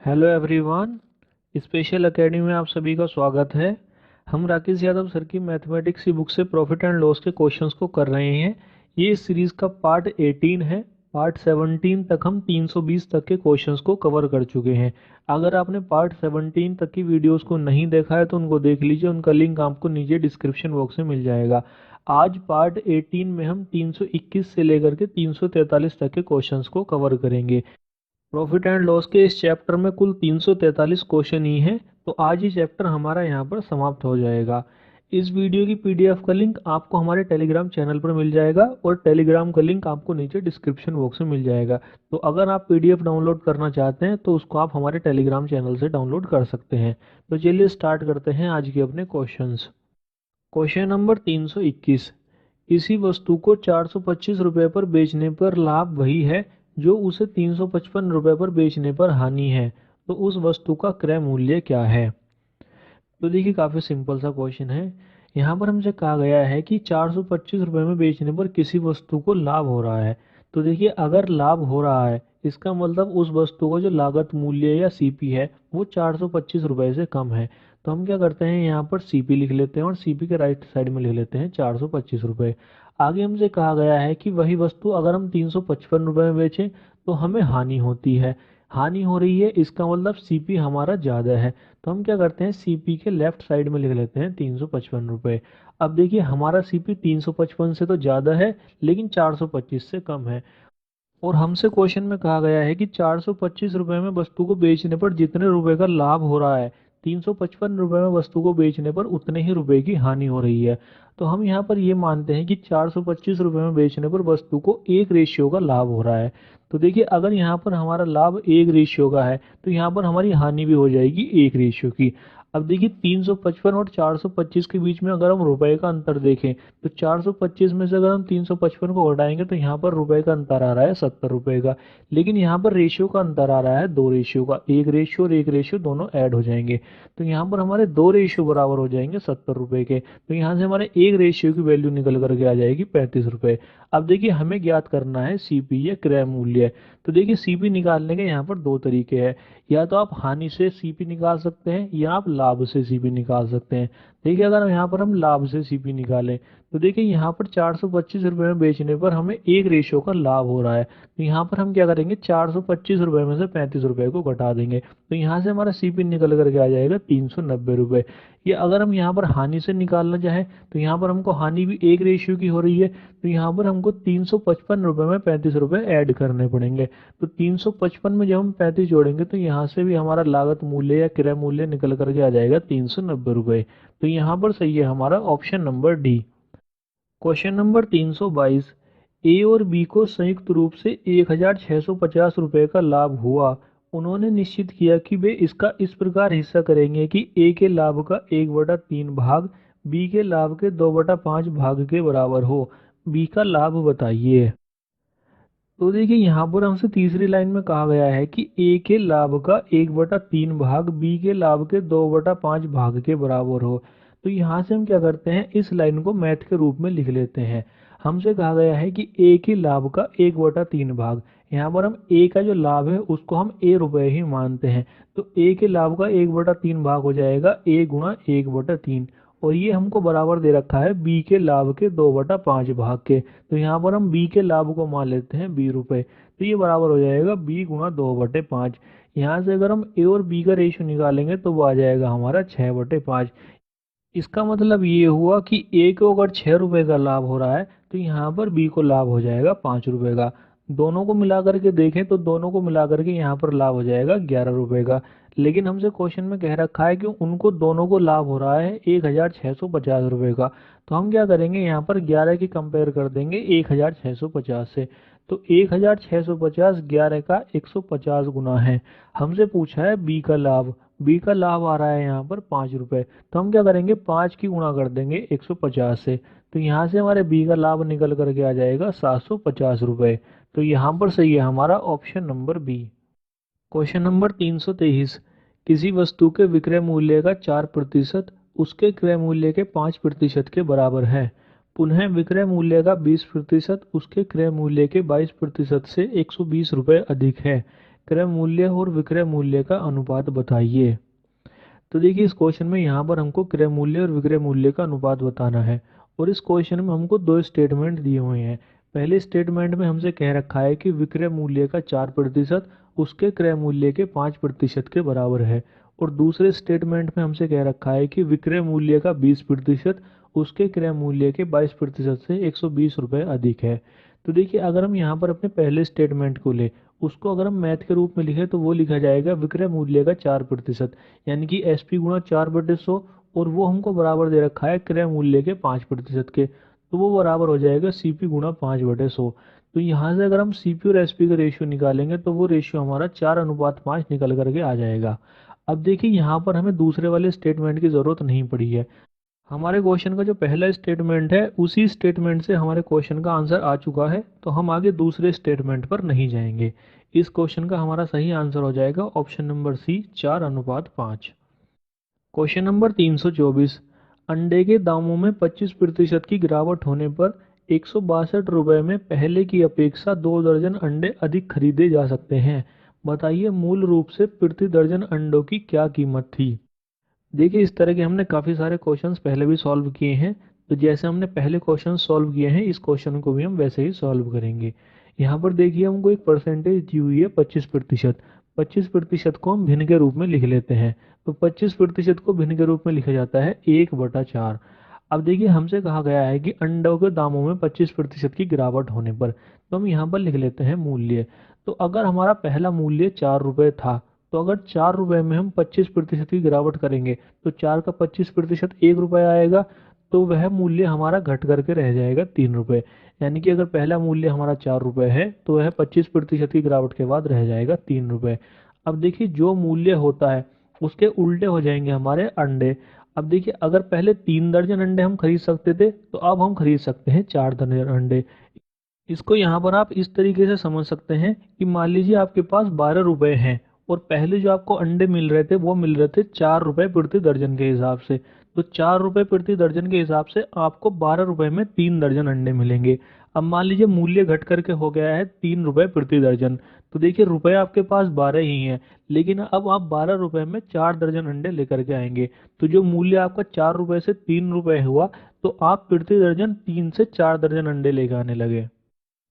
Hello everyone. Special academy में आप सभी का स्वागत है। हम राकेश यादव सर की मैथमेटिक्स की बुक से प्रॉफिट एंड लॉस के क्वेश्चंस को कर रहे हैं। ये इस सीरीज का पार्ट 18 है। पार्ट 17 तक हम 320 तक के क्वेश्चंस को कवर कर चुके हैं। अगर आपने पार्ट 17 तक की वीडियोस को नहीं देखा है तो उनको देख लीजिए, उनका लिंक आपको नीचे डिस्क्रिप्शन बॉक्स में मिल जाएगा। आज पार्ट 18 में हम 321 से लेकर के 343 तक के क्वेश्चंस को कवर करेंगे। प्रॉफिट एंड लॉस के इस चैप्टर में कुल 343 क्वेश्चन ही हैं, तो आज ही चैप्टर हमारा यहाँ पर समाप्त हो जाएगा। इस वीडियो की पीडीएफ का लिंक आपको हमारे टेलीग्राम चैनल पर मिल जाएगा और टेलीग्राम का लिंक आपको नीचे डिस्क्रिप्शन बॉक्स में मिल जाएगा। तो अगर आप पीडीएफ डाउनलोड करना चाहते हैं तो उसको आप हमारे टेलीग्राम चैनल से डाउनलोड कर सकते हैं। तो चलिए स्टार्ट करते हैं आज के अपने क्वेश्चंस। Question number 321। किसी वस्तु को 425 रुपये पर बेचने पर लाभ वही है जो उसे 355 रुपये पर बेचने पर हानि है, तो उस वस्तु का क्रय मूल्य क्या है। तो देखिए काफ़ी सिंपल सा क्वेश्चन है। यहाँ पर हमसे कहा गया है कि 425 रुपये में बेचने पर किसी वस्तु को लाभ हो रहा है। तो देखिए अगर लाभ हो रहा है इसका मतलब उस वस्तु का जो लागत मूल्य या सीपी है वो 425 रुपये से कम है। तो हम क्या करते हैं, यहाँ पर सीपी लिख लेते हैं और सीपी के राइट साइड में लिख लेते हैं 425 रुपये। आगे हमसे कहा गया है कि वही वस्तु अगर हम 355 रुपये में बेचें तो हमें हानि होती है। हानि हो रही है इसका मतलब सीपी हमारा ज़्यादा है। तो हम क्या करते हैं, सीपी के लेफ्ट साइड में लिख लेते हैं 355 रुपये। अब देखिए हमारा सीपी 355 से तो ज़्यादा है लेकिन 425 से कम है। और हमसे क्वेश्चन में कहा गया है कि 425 रुपये में वस्तु को बेचने पर जितने रुपए का लाभ हो रहा है 355 रुपये में वस्तु को बेचने पर उतने ही रुपए की हानि हो रही है। तो हम यहाँ पर ये मानते हैं कि 425 रुपये में बेचने पर वस्तु को 1 रेशियो का लाभ हो रहा है। तो देखिए अगर यहाँ पर हमारा लाभ 1 रेशियो का है तो यहाँ पर हमारी हानि भी हो जाएगी 1 रेशियो की। अब देखिए 355 और 425 के बीच में अगर हम रुपए का अंतर देखें तो 425 में से अगर हम 355 को घटाएंगे तो यहाँ पर रुपए का अंतर आ रहा है 70 रुपए का। लेकिन यहाँ पर रेशियो का अंतर आ रहा है 2 रेशियो का। 1 रेशियो और 1 रेशियो दोनों ऐड हो जाएंगे तो यहाँ पर हमारे 2 रेशियो बराबर हो जाएंगे 70 रुपए के। तो यहाँ से हमारे 1 रेशियो की वैल्यू निकल करके आ जाएगी 35 रुपए। अब देखिए हमें ज्ञात करना है सीपी या क्रय मूल्य। तो देखिए सीपी निकालने के यहाँ पर दो तरीके हैं। या तो आप हानि से सीपी निकाल सकते हैं या आप लाभ से सीपी निकाल सकते हैं। देखिए अगर यहाँ पर हम लाभ से सीपी निकालें तो देखिए यहाँ पर 425 रुपये में बेचने पर हमें 1 रेशियो का लाभ हो रहा है। तो यहाँ पर हम क्या करेंगे, 425 रुपये में से 35 रुपये को घटा देंगे तो यहाँ से हमारा सीपी निकल करके आ जाएगा 390 रुपये। या अगर हम यहाँ पर हानि से निकालना चाहें तो यहाँ पर हमको हानि भी 1 रेशियो की हो रही है तो यहाँ पर हमको 355 रुपये में 35 रुपये ऐड करने पड़ेंगे। तो 355 में जब हम 35 जोड़ेंगे तो यहाँ से भी हमारा लागत मूल्य या क्रय मूल्य निकल करके आ जाएगा 390 रुपये। तो यहाँ पर सही है हमारा option number D. Question number 322। ए और बी को संयुक्त रूप से 1650 रुपये का लाभ हुआ। उन्होंने निश्चित किया कि वे इसका इस प्रकार हिस्सा करेंगे कि ए के लाभ का 1/3 भाग बी के लाभ के 2/5 भाग के बराबर हो। बी का लाभ बताइए। तो देखिए यहाँ पर हमसे तीसरी लाइन में कहा गया है कि ए के लाभ का 1/3 भाग बी के लाभ के 2/5 भाग के बराबर हो। तो यहाँ से हम क्या करते हैं, इस लाइन को मैथ के रूप में लिख लेते हैं। हमसे कहा गया है कि ए के लाभ का 1/3 भाग, यहाँ पर हम ए का जो लाभ है उसको हम ए रुपये ही मानते हैं। तो ए के लाभ का 1/3 भाग हो जाएगा ए गुणा 1/3। और ये हमको बराबर दे रखा है बी के लाभ के 2/5 भाग के। तो यहाँ पर हम बी के लाभ को मान लेते हैं 20 रुपये। तो ये बराबर हो जाएगा बी गुणा 2/5। यहाँ से अगर हम ए और बी का रेशियो निकालेंगे तो वो आ जाएगा हमारा 6/5। इसका मतलब ये हुआ कि ए को अगर 6 रुपये का लाभ हो रहा है तो यहाँ पर बी को लाभ हो जाएगा 5 रुपये का। दोनों को मिला करके देखें तो दोनों को मिला करके यहाँ पर लाभ हो जाएगा 11 रुपये का। लेकिन हमसे क्वेश्चन में कह रखा है कि उनको दोनों को लाभ हो रहा है 1650 रुपये का। तो हम क्या करेंगे, यहाँ पर 11 की कंपेयर कर देंगे 1650 से। तो 1650 11 का 150 गुना है। हमसे पूछा है बी का लाभ। बी का लाभ आ रहा है यहाँ पर 5 रुपये। तो हम क्या करेंगे, 5 की गुणा कर देंगे 150 से। तो यहाँ से हमारे बी का लाभ निकल करके आ जाएगा 750 रुपये। तो यहाँ पर सही है हमारा option number B. Question number 323। किसी वस्तु के विक्रय मूल्य का 4% उसके क्रय मूल्य के 5% के बराबर है। पुनः विक्रय मूल्य का 20% उसके क्रय मूल्य के 22% से 120 रुपये अधिक है। क्रय मूल्य और विक्रय मूल्य का अनुपात बताइए। तो देखिए इस क्वेश्चन में यहाँ पर हमको क्रय मूल्य और विक्रय मूल्य का अनुपात बताना है और इस क्वेश्चन में हमको दो स्टेटमेंट दिए हुए हैं। पहले स्टेटमेंट में हमसे कह रखा है कि विक्रय मूल्य का 4% उसके क्रय मूल्य के 5% के बराबर है और दूसरे स्टेटमेंट में हमसे कह रखा है कि विक्रय मूल्य का 20% उसके क्रय मूल्य के 22% से 120 रुपये अधिक है। तो देखिए अगर हम यहाँ पर अपने पहले स्टेटमेंट को ले, उसको अगर हम मैथ के रूप में लिखें तो वो लिखा जाएगा विक्रय मूल्य का 4%, यानी कि SP गुणा 4/100 और वो हमको बराबर दे रखा है क्रय मूल्य के 5% के, तो वो बराबर हो जाएगा CP गुणा 5/100। तो यहाँ से अगर हम CP और SP का रेशियो निकालेंगे तो वो रेशियो हमारा 4:5 निकल करके आ जाएगा। अब देखिए यहाँ पर हमें दूसरे वाले स्टेटमेंट की ज़रूरत नहीं पड़ी है। हमारे क्वेश्चन का जो पहला स्टेटमेंट है उसी स्टेटमेंट से हमारे क्वेश्चन का आंसर आ चुका है, तो हम आगे दूसरे स्टेटमेंट पर नहीं जाएंगे। इस क्वेश्चन का हमारा सही आंसर हो जाएगा option number C, 4:5। Question number 324, अंडे के दामों में 25% की गिरावट होने पर 162 रुपये में पहले की अपेक्षा 2 दर्जन अंडे अधिक खरीदे जा सकते हैं। बताइए मूल रूप से प्रति दर्जन अंडों की क्या कीमत थी। देखिए इस तरह के हमने काफ़ी सारे क्वेश्चंस पहले भी सॉल्व किए हैं, तो जैसे हमने पहले क्वेश्चन सॉल्व किए हैं इस क्वेश्चन को भी हम वैसे ही सॉल्व करेंगे। यहाँ पर देखिए हमको एक परसेंटेज दी हुई है 25%। 25% को हम भिन्न के रूप में लिख लेते हैं, तो 25% को भिन्न के रूप में लिखा जाता है 1/4। अब देखिए हमसे कहा गया है कि अंडों के दामों में 25% की गिरावट होने पर, तो हम यहाँ पर लिख लेते हैं मूल्य। तो अगर हमारा पहला मूल्य 4 रुपये था, तो अगर 4 रुपये में हम 25% की गिरावट करेंगे तो 4 का 25% 1 रुपये आएगा, तो वह मूल्य हमारा घट करके रह जाएगा 3 रुपये। यानी कि अगर पहला मूल्य हमारा 4 रुपये है तो वह 25% की गिरावट के बाद रह जाएगा 3 रुपये। अब देखिए जो मूल्य होता है उसके उल्टे हो जाएंगे हमारे अंडे। अब देखिए अगर पहले 3 दर्जन अंडे हम खरीद सकते थे तो अब हम खरीद सकते हैं 4 दर्जन अंडे। इसको यहाँ पर आप इस तरीके से समझ सकते हैं कि मान लीजिए आपके पास 12 रुपये हैं और पहले जो आपको अंडे मिल रहे थे वो मिल रहे थे 4 रुपये प्रति दर्जन के हिसाब से। तो 4 रुपये प्रति दर्जन के हिसाब से आपको 12 रुपये में 3 दर्जन अंडे मिलेंगे। अब मान लीजिए मूल्य घट करके हो गया है 3 रुपये प्रति दर्जन, तो देखिए रुपये आपके पास 12 ही हैं, लेकिन अब आप 12 रुपये में 4 दर्जन अंडे लेकर के आएंगे, तो जो मूल्य आपका 4 रुपये से 3 रुपये हुआ, तो आप प्रति दर्जन 3 से 4 दर्जन अंडे लेकर आने लगे।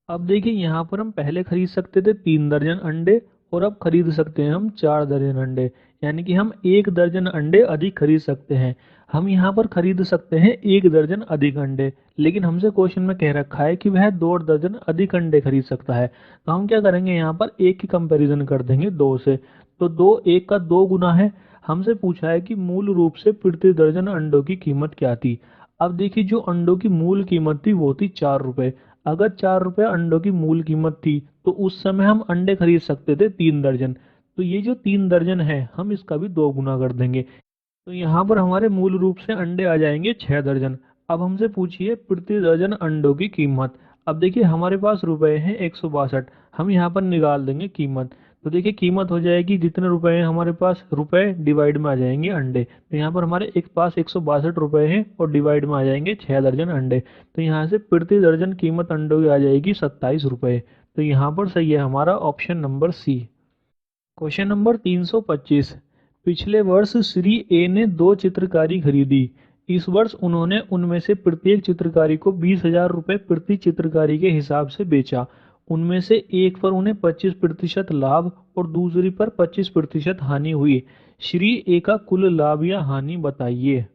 अब देखिए यहाँ पर हम पहले खरीद सकते थे 3 दर्जन अंडे और अब खरीद सकते हैं हम 4 दर्जन अंडे, यानी कि हम 1 दर्जन अंडे अधिक खरीद सकते हैं। हम यहाँ पर खरीद सकते हैं 1 दर्जन अधिक अंडे, लेकिन हमसे क्वेश्चन में कह रखा है कि वह 2 दर्जन अधिक अंडे खरीद सकता है। तो हम क्या करेंगे, यहाँ पर 1 की कंपेरिजन कर देंगे 2 से, तो 2 1 का 2 गुना है। हमसे पूछा है कि मूल रूप से प्रति दर्जन अंडों की कीमत क्या थी। अब देखिए जो अंडों की मूल कीमत थी वो थी 4 रुपये। अगर 4 रुपये अंडों की मूल कीमत थी तो उस समय हम अंडे खरीद सकते थे 3 दर्जन, तो ये जो 3 दर्जन है हम इसका भी 2 गुना कर देंगे, तो यहाँ पर हमारे मूल रूप से अंडे आ जाएंगे 6 दर्जन। अब हमसे पूछिए प्रति दर्जन अंडों की कीमत। अब देखिए हमारे पास रुपए हैं 162, हम यहाँ पर निकाल देंगे कीमत। तो देखिए कीमत हो जाएगी जितने रुपए हैं हमारे पास, रुपए डिवाइड में आ जाएंगे अंडे, तो यहाँ पर हमारे एक पास 162 रुपए हैं और डिवाइड में आ जाएंगे 6 दर्जन अंडे, तो यहाँ से प्रति दर्जन कीमत अंडों की आ जाएगी 27 रुपये। तो यहाँ पर सही है हमारा option number C. Question number 325, पिछले वर्ष श्री ए ने 2 चित्रकारी खरीदी। इस वर्ष उन्होंने उनमें से प्रत्येक चित्रकारी को 20,000 रुपये प्रति चित्रकारी के हिसाब से बेचा। उनमें से एक पर उन्हें 25% लाभ और दूसरी पर 25% हानि हुई। श्री ए का कुल लाभ या हानि बताइए।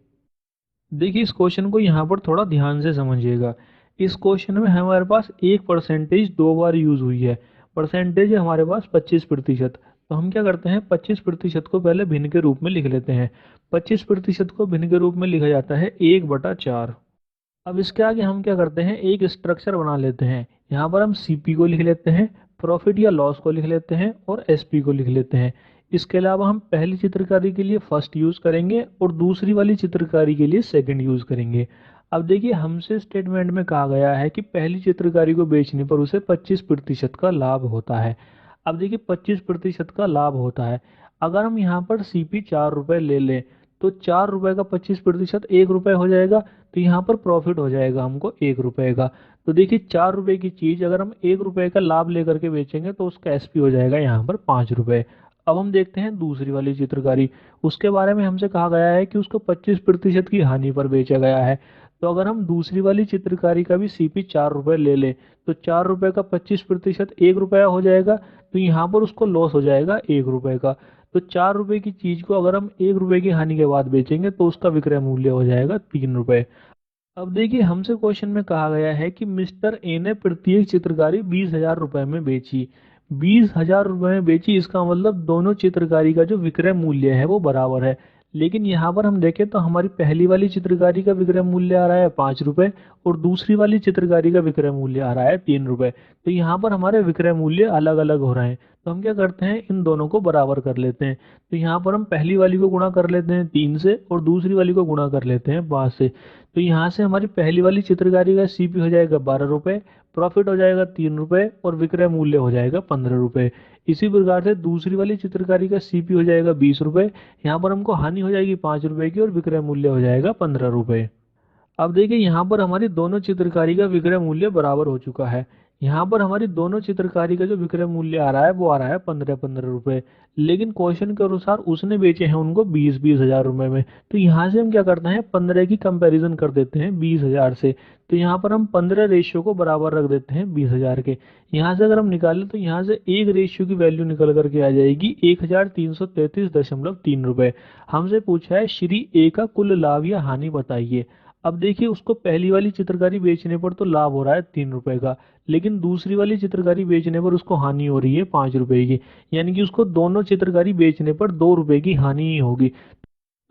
देखिए इस क्वेश्चन को यहाँ पर थोड़ा ध्यान से समझिएगा। इस क्वेश्चन में हमारे पास एक परसेंटेज 2 बार यूज हुई है। परसेंटेज है हमारे पास 25%, तो हम क्या करते हैं 25% को पहले भिन्न के रूप में लिख लेते हैं। 25% को भिन्न के रूप में लिखा जाता है 1/4। अब इसके आगे हम क्या करते हैं, एक स्ट्रक्चर बना लेते हैं। यहाँ पर हम CP को लिख लेते हैं, प्रॉफिट या लॉस को लिख लेते हैं और SP को लिख लेते हैं। इसके अलावा हम पहली चित्रकारी के लिए फर्स्ट यूज़ करेंगे और दूसरी वाली चित्रकारी के लिए सेकंड यूज़ करेंगे। अब देखिए हमसे स्टेटमेंट में कहा गया है कि पहली चित्रकारी को बेचने पर उसे 25% का लाभ होता है। अब देखिए 25% का लाभ होता है, अगर हम यहाँ पर CP 4 रुपये ले लें तो 4 रुपए का 25% 1 रुपए हो जाएगा। तो यहाँ पर प्रॉफिट हो जाएगा हमको 1 रुपए का। तो देखिए 4 रुपए की चीज अगर हम 1 रुपए का लाभ लेकर के बेचेंगे तो उसका एसपी हो जाएगा यहाँ पर 5 रुपए। अब हम देखते हैं दूसरी वाली चित्रकारी। उसके बारे में हमसे कहा गया है कि उसको 25% की हानि पर बेचा गया है। तो अगर हम दूसरी वाली चित्रकारी का भी सीपी 4 रुपए ले लें तो 4 रुपए का 25% 1 रुपया हो जाएगा। तो यहाँ पर उसको लॉस हो जाएगा 1 रुपए का। तो 4 रुपए की चीज को अगर हम 1 रुपए की हानि के बाद बेचेंगे तो उसका विक्रय मूल्य हो जाएगा 3 रुपए। अब देखिए हमसे क्वेश्चन में कहा गया है कि मिस्टर ए ने प्रत्येक चित्रकारी 20,000 रुपए में बेची। 20,000 रुपए में बेची, इसका मतलब दोनों चित्रकारी का जो विक्रय मूल्य है वो बराबर है। लेकिन यहाँ पर हम देखें तो हमारी पहली वाली चित्रकारी का विक्रय मूल्य आ रहा है 5 रुपए और दूसरी वाली चित्रकारी का विक्रय मूल्य आ रहा है 3 रुपए। तो यहाँ पर हमारे विक्रय मूल्य अलग अलग हो रहे हैं। तो हम क्या करते हैं, इन दोनों को बराबर कर लेते हैं। तो यहाँ पर हम पहली वाली को गुणा कर लेते हैं 3 से और दूसरी वाली को गुणा कर लेते हैं 5 से। तो यहाँ से हमारी पहली वाली चित्रकारी का सीपी हो जाएगा 12 रुपए, प्रॉफिट हो जाएगा 3 रुपए और विक्रय मूल्य हो जाएगा 15 रुपए। इसी प्रकार से दूसरी वाली चित्रकारी का सीपी हो जाएगा 20 रुपए, यहाँ पर हमको हानि हो जाएगी 5 रुपए की और विक्रय मूल्य हो जाएगा 15 रुपए। अब देखिए यहाँ पर हमारी दोनों चित्रकारी का विक्रय मूल्य बराबर हो चुका है। यहाँ पर हमारी दोनों चित्रकारी का जो विक्रय मूल्य आ रहा है वो आ रहा है 15-15 रुपए। लेकिन क्वेश्चन के अनुसार उसने बेचे हैं उनको 20,000 रुपए में। तो यहाँ से हम क्या करते हैं, 15 की कंपैरिजन कर देते हैं 20,000 से। तो यहाँ पर हम 15 रेशियो को बराबर रख देते हैं 20,000 के। यहाँ से अगर हम निकालें तो यहाँ से एक रेशियो की वैल्यू निकल करके आ जाएगी 1,333.3 रुपए। हमसे पूछा है श्री ए का कुल लाभ या हानि बताइए। अब देखिए उसको पहली वाली चित्रकारी बेचने पर तो लाभ हो रहा है 3 रुपए का, लेकिन दूसरी वाली चित्रकारी बेचने पर उसको हानि हो रही है 5 रुपए की। यानी कि उसको दोनों चित्रकारी बेचने पर 2 रुपए की हानि ही होगी।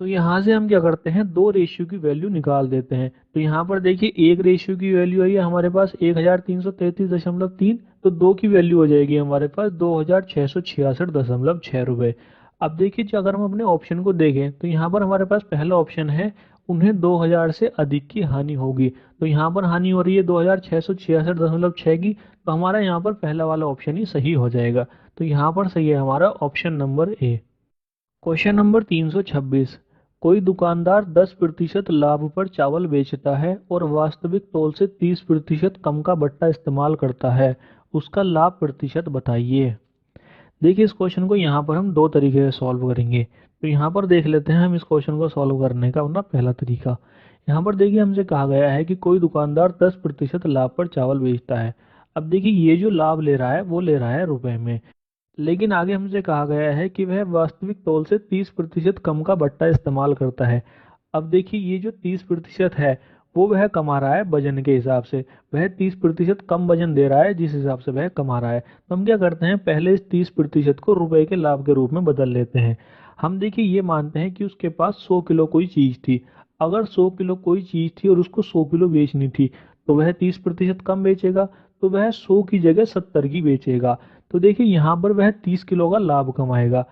तो यहाँ से हम क्या करते हैं, दो रेशियो की वैल्यू निकाल देते हैं। तो यहाँ पर देखिए एक रेशियो की वैल्यू आई है हमारे पास 1,333.3, तो दो की वैल्यू हो जाएगी हमारे पास 2,666.6 रुपए। अब देखिए जो अगर हम अपने ऑप्शन को देखें तो यहाँ पर हमारे पास पहला ऑप्शन है उन्हें 2,000 से अधिक की हानि होगी। तो यहाँ पर हानि हो रही है 2,666.6 की। तो हमारा यहाँ पर पहला वाला ऑप्शन ही सही हो जाएगा। तो यहाँ पर सही है हमारा option number A. Question number 326। कोई दुकानदार 10% लाभ पर चावल बेचता है और वास्तविक तौल से 30% कम का बट्टा इस्तेमाल करता है, उसका लाभ प्रतिशत बताइए। देखिए इस क्वेश्चन को यहाँ पर हम दो तरीके से सॉल्व करेंगे। तो यहाँ पर देख लेते हैं हम इस क्वेश्चन को सॉल्व करने का अपना पहला तरीका। यहाँ पर देखिए हमसे कहा गया है कि कोई दुकानदार 10% लाभ पर चावल बेचता है। अब देखिए ये जो लाभ ले रहा है वो ले रहा है रुपए में, लेकिन आगे हमसे कहा गया है कि वह वास्तविक तौल से 30% कम का बट्टा इस्तेमाल करता है। अब देखिए ये जो 30% है वो वह कमा रहा है वजन के हिसाब से, वह 30% कम वजन दे रहा है जिस हिसाब से वह कमा रहा है। तो हम क्या करते हैं, पहले इस 30% को रुपए के लाभ के रूप में बदल लेते हैं। हम देखिए ये मानते हैं कि उसके पास 100 किलो कोई चीज थी। अगर 100 किलो कोई चीज थी और उसको 100 किलो बेचनी थी तो वह 30% कम बेचेगा, तो वह 100 की जगह 70 की बेचेगा। तो देखिए यहाँ पर वह 30 किलो का लाभ कमाएगा।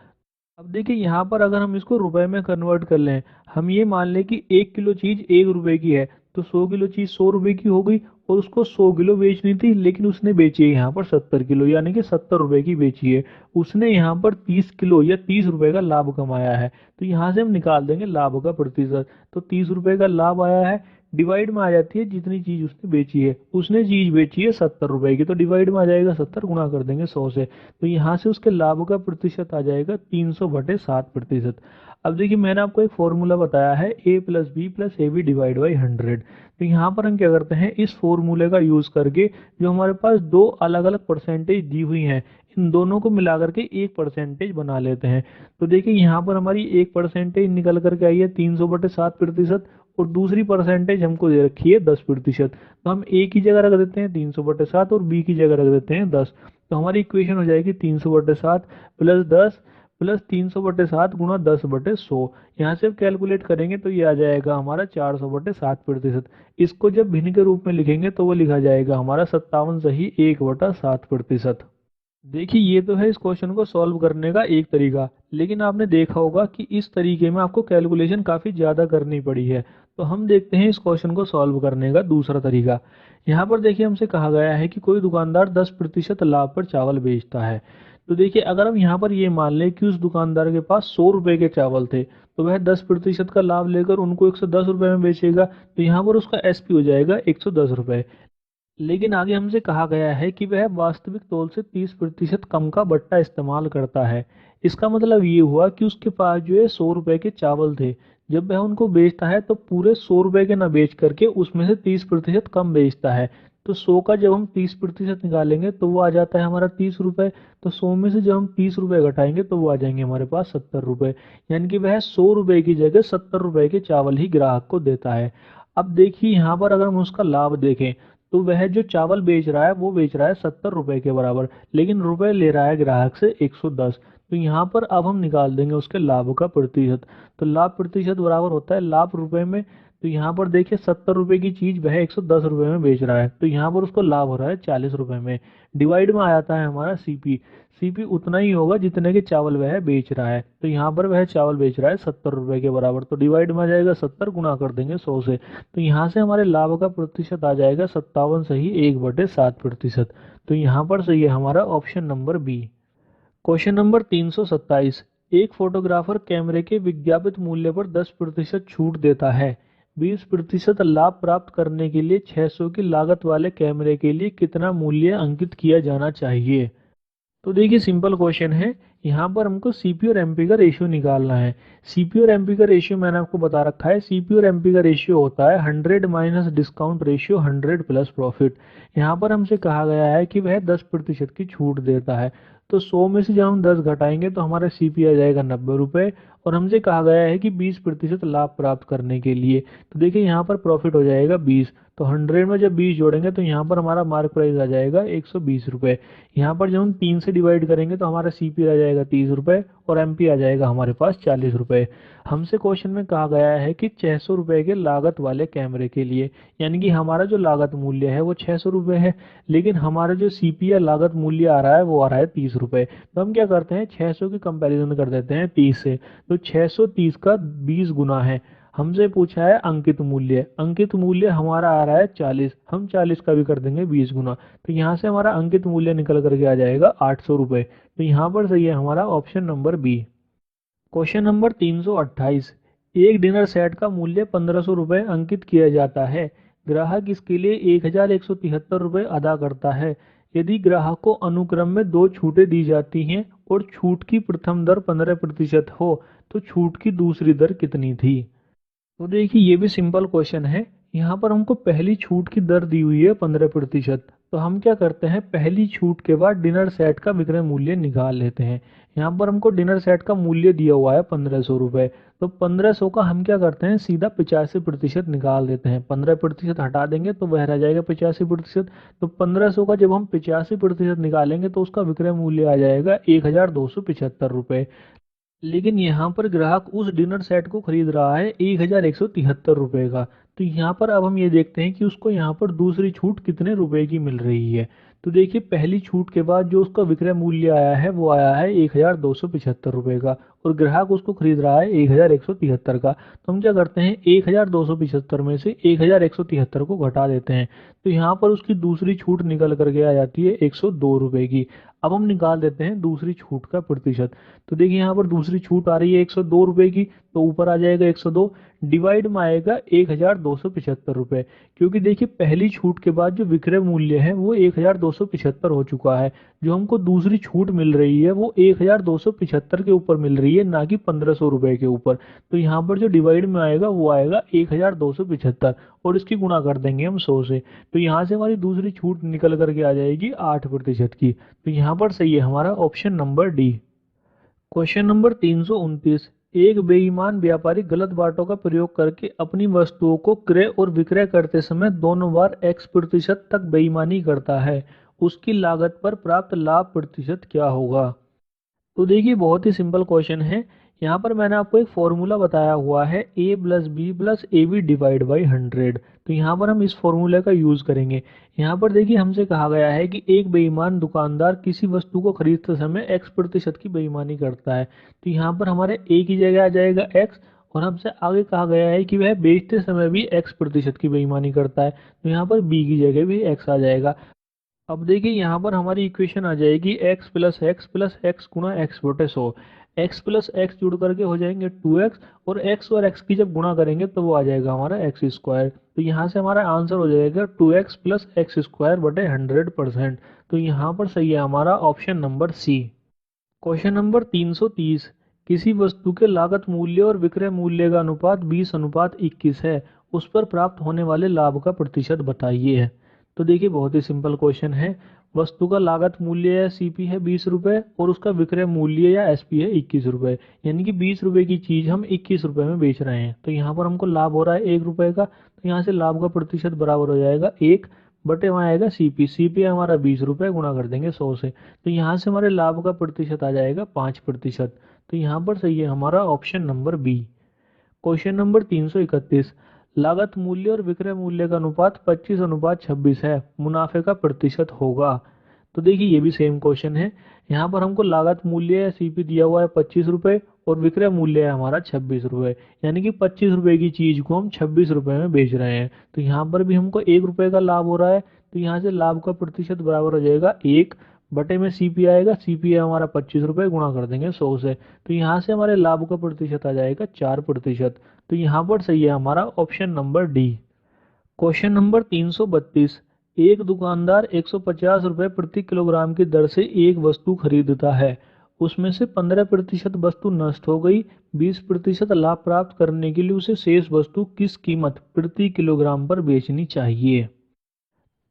अब देखिए यहाँ पर अगर हम इसको रुपए में कन्वर्ट कर लें, हम ये मान लें कि 1 किलो चीज 1 रुपए की है, तो 100 किलो चीज 100 रुपए की हो गई और उसको 100 किलो बेचनी थी, लेकिन उसने बेची है यहाँ पर 70 किलो, यानी कि 70 रुपए की बेची है। उसने यहाँ पर 30 किलो या 30 रुपए का लाभ कमाया है। तो यहाँ से हम निकाल देंगे लाभ का प्रतिशत। तो 30 रुपए का लाभ आया है, डिवाइड में आ जाती है जितनी चीज उसने बेची है। उसने चीज बेची है 70 रुपए की, तो डिवाइड में आ जाएगा 70, गुणा कर देंगे 100 से। तो यहाँ से उसके लाभ का प्रतिशत आ जाएगा 300/60%। अब देखिए मैंने आपको एक फॉर्मूला बताया है a+b+ab डिवाइड बाई 100। तो यहाँ पर हम क्या करते हैं, इस फॉर्मूले का यूज करके जो हमारे पास दो अलग अलग परसेंटेज दी हुई हैं इन दोनों को मिला करके एक परसेंटेज बना लेते हैं। तो देखिए यहाँ पर हमारी एक परसेंटेज निकल करके आई है 300/60%, और दूसरी परसेंटेज हमको दे रखी है 10%। तो हम ए की जगह रख देते हैं 300/7 और बी की जगह रख देते हैं 10। तो हमारी इक्वेशन हो जाएगी 300/7 प्लस 10 प्लस 300/7 गुणा 10/100। यहाँ से कैलकुलेट करेंगे तो ये आ जाएगा हमारा 400/60%। इसको जब भिन्न के रूप में लिखेंगे तो वो लिखा जाएगा हमारा 57 सही 1/60%। देखिए ये तो है इस क्वेश्चन को सॉल्व करने का एक तरीका, लेकिन आपने देखा होगा कि इस तरीके में आपको कैलकुलेशन काफ़ी ज़्यादा करनी पड़ी है। तो हम देखते हैं इस क्वेश्चन को सॉल्व करने का दूसरा तरीका। यहाँ पर देखिए हमसे कहा गया है कि कोई दुकानदार 10% लाभ पर चावल बेचता है। तो देखिए अगर हम यहाँ पर ये मान लें कि उस दुकानदार के पास 100 रुपए के चावल थे, तो वह 10% का लाभ लेकर उनको 110 रुपए में बेचेगा, तो यहाँ पर उसका एसपी हो जाएगा 110 रुपए। लेकिन आगे हमसे कहा गया है कि वह वास्तविक तौल से 30% कम का बट्टा इस्तेमाल करता है। इसका मतलब ये हुआ कि उसके पास जो है 100 रुपए के चावल थे, जब वह उनको बेचता है तो पूरे 100 रुपए के ना बेच करके उसमें से 30% कम बेचता है। तो 100 का जब हम 30% निकालेंगे तो वो आ जाता है हमारा 30 रुपए। तो 100 में से जब हम 30 रुपए घटाएंगे तो वो आ जाएंगे हमारे पास 70 रुपए। यानी कि वह 100 रुपए की जगह 70 रुपए के चावल ही ग्राहक को देता है। अब देखिए यहाँ पर अगर हम उसका लाभ देखें, तो वह जो चावल बेच रहा है वो बेच रहा है 70 रुपए के बराबर, लेकिन रुपए ले रहा है ग्राहक से 110। तो यहाँ पर अब हम निकाल देंगे उसके लाभ का प्रतिशत। तो लाभ प्रतिशत बराबर होता है लाभ रुपए में। तो यहाँ पर देखिए 70 रुपए की चीज वह 110 रुपए में बेच रहा है, तो यहाँ पर उसको लाभ हो रहा है 40 रुपए में। डिवाइड में आ जाता है हमारा सीपी। सीपी उतना ही होगा जितने के चावल वह बेच रहा है, तो यहाँ पर वह चावल बेच रहा है 70 रुपए के बराबर, तो डिवाइड में आ जाएगा 70, गुना कर देंगे 100 से। तो यहाँ से हमारे लाभ का प्रतिशत आ जाएगा 57 सही 1/7%। तो यहाँ पर सही है हमारा option number B. Question number 327। एक फोटोग्राफर कैमरे के विज्ञापित मूल्य पर 10% छूट देता है। 20% लाभ प्राप्त करने के लिए 600 की लागत वाले कैमरे के लिए कितना मूल्य अंकित किया जाना चाहिए? तो देखिए सिंपल क्वेश्चन है। यहाँ पर हमको सीपी और एमपी का रेशियो निकालना है। सीपी और एमपी का रेशियो मैंने आपको बता रखा है। सीपी और एमपी का रेशियो होता है 100 minus discount ratio 100 plus profit. यहाँ पर हमसे कहा गया है कि वह 10% की छूट देता है। तो 100 में से जब हम 10 घटाएंगे तो हमारा सीपी आ जाएगा 90 रुपये। और हमसे कहा गया है कि 20% लाभ प्राप्त करने के लिए, तो देखिए यहाँ पर प्रॉफिट हो जाएगा 20। तो 100 में जब 20 जोड़ेंगे तो यहाँ पर हमारा मार्क प्राइस आ जाएगा 120 रुपये। यहाँ पर जब हम 3 से डिवाइड करेंगे तो हमारा सीपी आ जाएगा 30 रुपये और एमपी आ जाएगा हमारे पास 40 रुपये। हमसे क्वेश्चन में कहा गया है कि 600 रुपये के लागत वाले कैमरे के लिए, यानी कि हमारा जो लागत मूल्य है वो 600 रुपये है, लेकिन हमारा जो सीपी या लागत मूल्य आ रहा है वो आ रहा है 30 रुपये। तो हम क्या करते हैं 600 की कंपेरिजन कर देते हैं 30 से। तो 630 का 20 गुना है। हमसे पूछा है अंकित मूल्य। अंकित मूल्य हमारा आ रहा है 40, हम 40 का भी कर देंगे 20 गुना। तो यहाँ से हमारा अंकित मूल्य निकल करके आ जाएगा 800 रुपये। तो यहाँ पर सही है हमारा option number B. Question number 328। एक डिनर सेट का मूल्य 1500 रुपये अंकित किया जाता है। ग्राहक इसके लिए 1173 रुपये अदा करता है। यदि ग्राहक को अनुक्रम में दो छूटें दी जाती हैं और छूट की प्रथम दर 15% हो, तो छूट की दूसरी दर कितनी थी? तो देखिए ये भी सिंपल क्वेश्चन है। यहाँ पर हमको पहली छूट की दर दी हुई है 15%। तो हम क्या करते हैं पहली छूट के बाद डिनर सेट का विक्रय मूल्य निकाल लेते हैं। यहाँ पर हमको डिनर सेट का मूल्य दिया हुआ है 1500 रुपये। तो 1500 का हम क्या करते हैं सीधा 85% निकाल देते हैं। 15% हटा देंगे तो वह रह जाएगा 85%। तो 1500 का जब हम 85% निकालेंगे तो उसका विक्रय मूल्य आ जाएगा 1275 रुपये। लेकिन यहाँ पर ग्राहक उस डिनर सेट को खरीद रहा है 1173 रुपये का। तो यहाँ पर अब हम ये देखते हैं कि उसको यहाँ पर दूसरी छूट कितने रुपए की मिल रही है। तो देखिए पहली छूट के बाद जो उसका विक्रय मूल्य आया है वो आया है 1275 रुपये का, और ग्राहक उसको खरीद रहा है 1173 का। तो हम क्या करते हैं 1275 में से 1173 को घटा देते हैं। तो यहाँ पर उसकी दूसरी छूट निकल करके आ जाती है 102 रुपये की। अब हम निकाल देते हैं दूसरी छूट का प्रतिशत। तो देखिए यहाँ पर दूसरी छूट आ रही है 102 रुपये की, तो ऊपर आ जाएगा 102, डिवाइड में आएगा 1275 रुपये। क्योंकि देखिए पहली छूट के बाद जो विक्रय मूल्य है वो 1275 हो चुका है। जो हमको दूसरी छूट मिल रही है वो 1275 के ऊपर मिल रही है, ना कि 1500 रुपये के ऊपर। तो यहाँ पर जो डिवाइड में आएगा वो आएगा 1275 और इसकी गुणा कर देंगे हम 100 से। तो यहाँ से हमारी दूसरी छूट निकल करके आ जाएगी 8% की। तो यहाँ पर सही है हमारा option number D. Question number 329। एक बेईमान व्यापारी गलत बातों का प्रयोग करके अपनी वस्तुओं को क्रय और विक्रय करते समय दोनों बार X% तक बेईमानी करता है। उसकी लागत पर प्राप्त लाभ प्रतिशत क्या होगा? तो देखिए बहुत ही सिंपल क्वेश्चन है। यहाँ पर मैंने आपको एक फॉर्मूला बताया हुआ है A+B+AB डिवाइड बाई 100। तो यहाँ पर हम इस फॉर्मूले का यूज करेंगे। यहाँ पर देखिए हमसे कहा गया है कि एक बेईमान दुकानदार किसी वस्तु को खरीदते समय X% की बेईमानी करता है। तो यहाँ पर हमारे A की जगह आ जाएगा X, और हमसे आगे कहा गया है कि वह बेचते समय भी X% की बेईमानी करता है। तो यहाँ पर B की जगह भी X आ जाएगा। अब देखिए यहाँ पर हमारी इक्वेशन आ जाएगी x प्लस एक्स गुणा एक्स बटे 100। एक्स प्लस एक्स जुड़ करके हो जाएंगे 2x, और x और x की जब गुणा करेंगे तो वो आ जाएगा हमारा एक्स स्क्वायर। तो यहाँ से हमारा आंसर हो जाएगा 2x प्लस एक्स स्क्वायर बटे 100%। तो यहाँ पर सही है हमारा option number C. Question number 330। किसी वस्तु के लागत मूल्य और विक्रय मूल्य का अनुपात 20:21 है, उस पर प्राप्त होने वाले लाभ का प्रतिशत बताइए। तो देखिए बहुत ही सिंपल क्वेश्चन है। वस्तु का लागत मूल्य या सीपी है 20 रुपये, और उसका विक्रय मूल्य या एसपी है 21 रुपये। यानी कि 20 रुपये की चीज हम 21 रुपये में बेच रहे हैं। तो यहाँ पर हमको लाभ हो रहा है 1 रुपये का, तो यहाँ से लाभ का प्रतिशत बराबर हो जाएगा 1 बटे वहाँ आएगा सीपी। सीपी हमारा 20 रुपये, गुणा कर देंगे 100 से। तो यहाँ से हमारे लाभ का प्रतिशत आ जाएगा 5%। तो यहाँ पर सही है हमारा option number B. Question number 331। लागत मूल्य और विक्रय मूल्य का अनुपात 25:26 है, मुनाफे का प्रतिशत होगा। तो देखिए ये भी सेम क्वेश्चन है। यहाँ पर हमको लागत मूल्य या सीपी दिया हुआ है 25 रुपये, और विक्रय मूल्य है हमारा 26 रुपये। यानी कि 25 रुपये की चीज को हम 26 रुपये में बेच रहे हैं। तो यहाँ पर भी हमको 1 रुपये का लाभ हो रहा है। तो यहाँ से लाभ का प्रतिशत बराबर हो जाएगा 1 बटे में सीपी आएगा। सीपी है हमारा 25 रुपये, गुणा कर देंगे 100 से। तो यहाँ से हमारे लाभ का प्रतिशत आ जाएगा 4%। तो यहाँ पर सही है हमारा option number D. Question number 332। एक दुकानदार 150 रुपये प्रति किलोग्राम की दर से एक वस्तु खरीदता है। उसमें से 15% वस्तु नष्ट हो गई। 20% लाभ प्राप्त करने के लिए उसे शेष वस्तु किस कीमत प्रति किलोग्राम पर बेचनी चाहिए।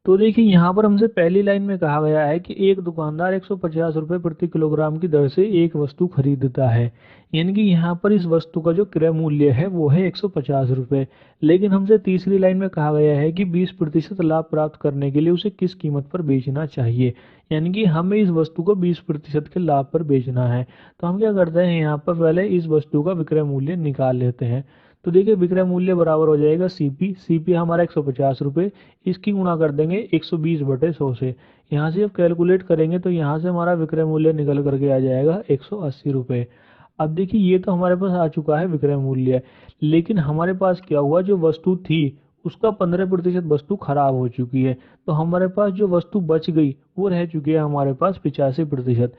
तो देखिए यहाँ पर हमसे पहली लाइन में कहा गया है कि एक दुकानदार 150 रुपये प्रति किलोग्राम की दर से एक वस्तु खरीदता है। यानी कि यहाँ पर इस वस्तु का जो क्रय मूल्य है वो है 150 रुपये। लेकिन हमसे तीसरी लाइन में कहा गया है कि 20% लाभ प्राप्त करने के लिए उसे किस कीमत पर बेचना चाहिए। यानी कि हमें इस वस्तु को 20% के लाभ पर बेचना है। तो हम क्या करते हैं, यहाँ पर पहले इस वस्तु का विक्रय मूल्य निकाल लेते हैं। तो देखिए विक्रय मूल्य बराबर हो जाएगा सीपी। सीपी हमारा 150 रुपये, इसकी गुणा कर देंगे 120/100 से। यहाँ से जब कैलकुलेट करेंगे तो यहाँ से हमारा विक्रय मूल्य निकल करके आ जाएगा 180 रुपये। अब देखिए ये तो हमारे पास आ चुका है विक्रय मूल्य, लेकिन हमारे पास क्या हुआ, जो वस्तु थी उसका 15% वस्तु खराब हो चुकी है। तो हमारे पास जो वस्तु बच गई वो रह चुकी है हमारे पास 85%।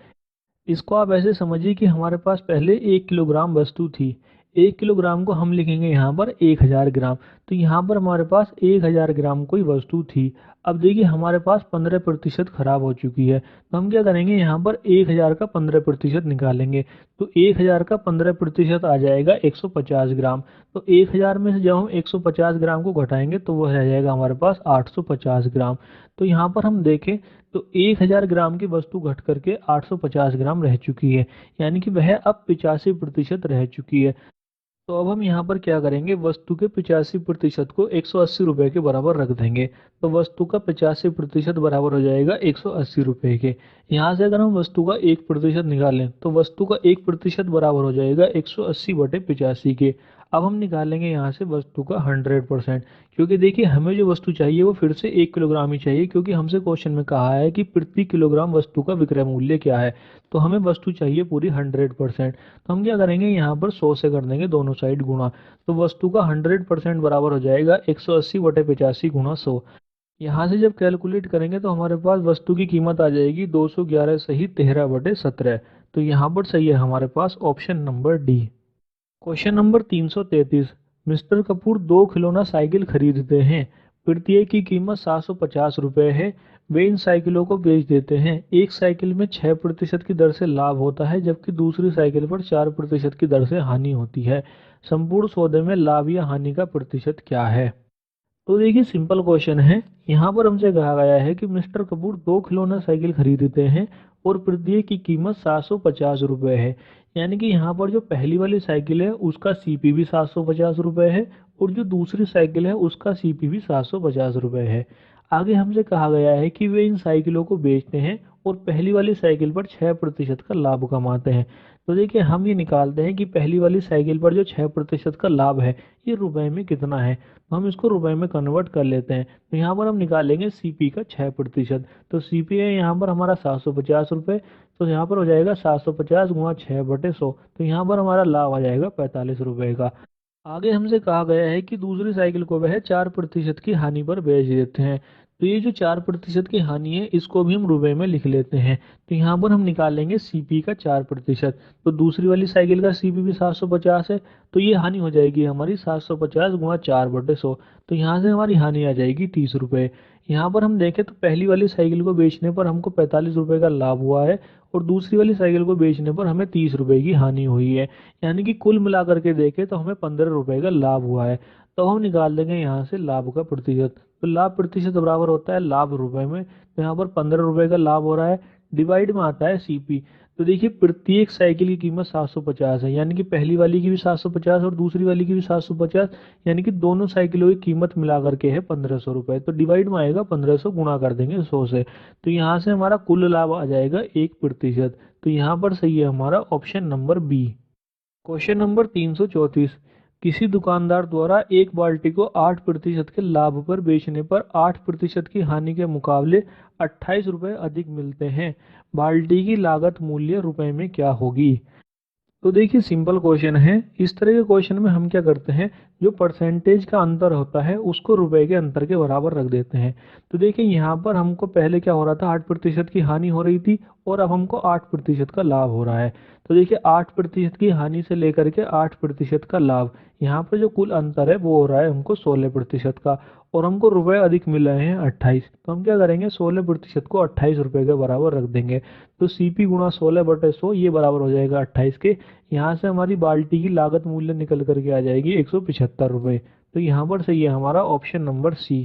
इसको आप ऐसे समझिए कि हमारे पास पहले 1 किलोग्राम वस्तु थी। 1 किलोग्राम को हम लिखेंगे यहाँ पर 1000 ग्राम। तो यहाँ पर हमारे पास 1000 ग्राम कोई वस्तु थी। अब देखिए हमारे पास 15% खराब हो चुकी है। तो हम क्या करेंगे, यहाँ पर 1000 का 15% निकालेंगे। तो 1000 का 15% आ जाएगा 150 ग्राम। तो 1000 में से जब हम 150 ग्राम को घटाएंगे तो वह रह जाएगा हमारे पास 850 ग्राम। तो यहाँ पर हम देखें तो 1000 ग्राम की वस्तु घट करके 850 ग्राम रह चुकी है। यानी कि वह अब 85% रह चुकी है। तो अब हम यहाँ पर क्या करेंगे, वस्तु के 85% को 180 रुपये के बराबर रख देंगे। तो वस्तु का 85% बराबर हो जाएगा 180 रुपये के। यहाँ से अगर हम वस्तु का 1% निकालें तो वस्तु का 1% बराबर हो जाएगा 180/85 के। अब हम निकालेंगे यहाँ से वस्तु का 100%। क्योंकि देखिए हमें जो वस्तु चाहिए वो फिर से 1 किलोग्राम ही चाहिए, क्योंकि हमसे क्वेश्चन में कहा है कि प्रति किलोग्राम वस्तु का विक्रय मूल्य क्या है। तो हमें वस्तु चाहिए पूरी 100%। तो हम क्या करेंगे, यहाँ पर 100 से कर देंगे दोनों साइड गुणा। तो वस्तु का 100% बराबर हो जाएगा 180/85 गुणा 100। यहाँ से जब कैलकुलेट करेंगे तो हमारे पास वस्तु की कीमत आ जाएगी 211 सही 13/17। तो यहाँ पर सही है हमारे पास option number D. Question number 333। Mr Kapoor 2 खिलौना साइकिल खरीदते हैं। प्रत्येक की कीमत 750 रुपये है। वे इन साइकिलों को बेच देते हैं। एक साइकिल में 6% की दर से लाभ होता है, जबकि दूसरी साइकिल पर 4% की दर से हानि होती है। संपूर्ण सौदे में लाभ या हानि का प्रतिशत क्या है। तो देखिए सिंपल क्वेश्चन है। यहाँ पर हमसे कहा गया है कि मिस्टर कपूर 2 खिलौना साइकिल खरीदते हैं और प्रत्येक की कीमत 750 रुपये है। यानी कि यहाँ पर जो पहली वाली साइकिल है उसका सीपी भी 750 रुपये है, और जो दूसरी साइकिल है उसका सीपी भी 750 रुपये है। आगे हमसे कहा गया है कि वे इन साइकिलों को बेचते हैं और पहली वाली साइकिल पर 6% का लाभ कमाते हैं। तो देखिए हम ये निकालते हैं कि पहली वाली साइकिल पर जो 6% का लाभ है ये रुपए में कितना है। तो हम इसको रुपए में कन्वर्ट कर लेते हैं। तो यहाँ पर हम निकालेंगे सीपी का 6%। तो सीपी है यहाँ पर हमारा 750 रुपये। तो यहाँ पर हो जाएगा 750 गुणा 6/100। तो यहाँ पर हमारा लाभ आ जाएगा 45 रुपये का। आगे हमसे कहा गया है कि दूसरी साइकिल को वह 4% की हानि पर बेच देते हैं। तो ये जो 4% की हानि है इसको भी हम रुपए में लिख लेते हैं। तो यहाँ पर हम निकालेंगे सीपी का 4%। तो दूसरी वाली साइकिल का सीपी भी 750 है, तो ये हानि हो जाएगी हमारी 750 गुणा 4/100। तो यहाँ से हमारी हानि आ जाएगी 30 रुपये। यहाँ पर हम देखें तो पहली वाली साइकिल को बेचने पर हमको 45 रुपये का लाभ हुआ है और दूसरी वाली साइकिल को बेचने पर हमें 30 रुपये की हानि हुई है। यानी कि कुल मिलाकर के देखें तो हमें 15 रुपये का लाभ हुआ है। तो हम निकाल देंगे यहाँ से लाभ का प्रतिशत। तो लाभ प्रतिशत बराबर होता है लाभ रुपए में। तो यहाँ पर 15 रुपये का लाभ हो रहा है, डिवाइड में आता है सीपी। तो देखिए प्रत्येक साइकिल की कीमत 750 है, यानी कि पहली वाली की भी 750 और दूसरी वाली की भी 750, यानी कि दोनों साइकिलों की कीमत मिला करके है 1500 रुपये। तो डिवाइड में आएगा 1500, गुणा कर देंगे 100 से। तो यहाँ से हमारा कुल लाभ आ जाएगा 1%। तो यहाँ पर सही है हमारा option number B. Question number 334। किसी दुकानदार द्वारा एक बाल्टी को 8% के लाभ पर बेचने पर 8% की हानि के मुकाबले 28 रुपये अधिक मिलते हैं। बाल्टी की लागत मूल्य रुपए में क्या होगी? तो देखिए सिंपल क्वेश्चन है। इस तरह के क्वेश्चन में हम क्या करते हैं, जो परसेंटेज का अंतर होता है उसको रुपए के अंतर के बराबर रख देते हैं। तो देखिए यहाँ पर हमको पहले क्या हो रहा था, 8% की हानि हो रही थी और अब हमको 8% का लाभ हो रहा है। तो देखिए 8% की हानि से लेकर के 8% का लाभ, यहाँ पर जो कुल अंतर है वो हो रहा है हमको 16% का, और हमको रुपए अधिक मिल रहे हैं 28। तो हम क्या करेंगे, 16% को 28 रुपये के बराबर रख देंगे। तो सीपी गुणा 16/100 ये बराबर हो जाएगा 28 के। यहाँ से हमारी बाल्टी की लागत मूल्य निकल करके आ जाएगी 175 रुपये। तो यहाँ पर सही है हमारा option number C.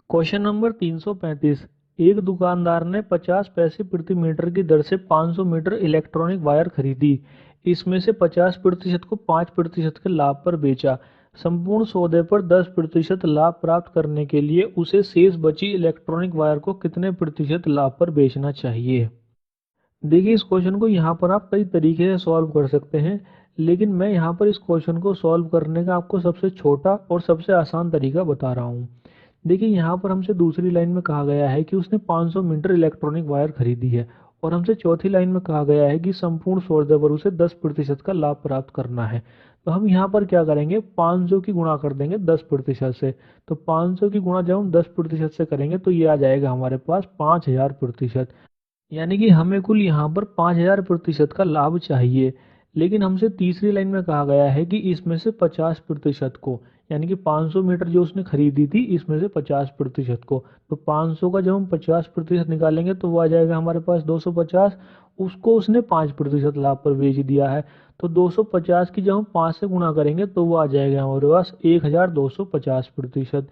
Question number 335। एक दुकानदार ने 50 पैसे प्रति मीटर की दर से 500 मीटर इलेक्ट्रॉनिक वायर खरीदी। इसमें से 50% को 5% के लाभ पर बेचा। संपूर्ण सौदे पर 10% लाभ प्राप्त करने के लिए उसे शेष बची इलेक्ट्रॉनिक वायर को कितने प्रतिशत लाभ पर बेचना चाहिए? देखिए इस क्वेश्चन को यहाँ पर आप कई तरीके से सॉल्व कर सकते हैं, लेकिन मैं यहाँ पर इस क्वेश्चन को सॉल्व करने का आपको सबसे छोटा और सबसे आसान तरीका बता रहा हूँ। देखिए यहाँ पर हमसे दूसरी लाइन में कहा गया है कि उसने 500 मीटर इलेक्ट्रॉनिक वायर खरीदी है, और हमसे चौथी लाइन में कहा गया है कि संपूर्ण सौदे पर उसे 10% का लाभ प्राप्त करना है। तो हम यहाँ पर क्या करेंगे, 500 की गुणा कर देंगे 10% से। तो 500 की गुणा जब हम 10% से करेंगे तो ये आ जाएगा हमारे पास 5000%। यानी कि हमें कुल यहाँ पर 5000% का लाभ चाहिए। लेकिन हमसे तीसरी लाइन में कहा गया है कि इसमें से 50% को, यानी कि 500 मीटर जो उसने खरीदी थी इसमें से 50% को, तो 500 का जब हम 50% निकालेंगे तो वो आ जाएगा हमारे पास 250। उसको उसने 5% लाभ पर बेच दिया है। तो 250 की जब हम 5 से गुणा करेंगे तो वो आ जाएगा हमारे पास 1250%।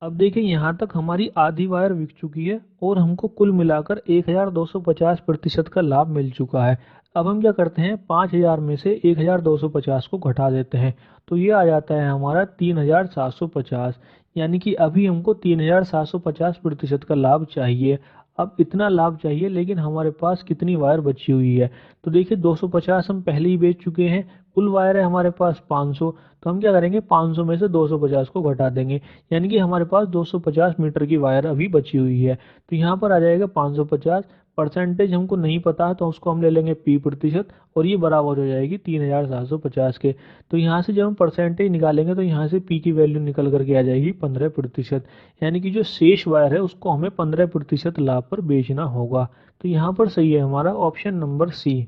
अब देखिए यहाँ तक हमारी आधी वायर बिक चुकी है और हमको कुल मिलाकर 1250% का लाभ मिल चुका है। अब हम क्या करते हैं, 5000 में से 1250 को घटा देते हैं, तो ये आ जाता है हमारा 3750। यानी कि अभी हमको 3750% का लाभ चाहिए। अब इतना लाभ चाहिए, लेकिन हमारे पास कितनी वायर बची हुई है? तो देखिए 250 हम पहले ही बेच चुके हैं, कुल वायर है हमारे पास 500। तो हम क्या करेंगे, 500 में से 250 को घटा देंगे, यानी कि हमारे पास 250 मीटर की वायर अभी बची हुई है। तो यहाँ पर आ जाएगा 550। परसेंटेज हमको नहीं पता है तो उसको हम ले लेंगे p%, और ये बराबर हो जाएगी 3750 के। तो यहाँ से जब हम परसेंटेज निकालेंगे तो यहाँ से p की वैल्यू निकल करके आ जाएगी 15%। यानी कि जो शेष वायर है उसको हमें 15% लाभ पर बेचना होगा। तो यहाँ पर सही है हमारा option number C.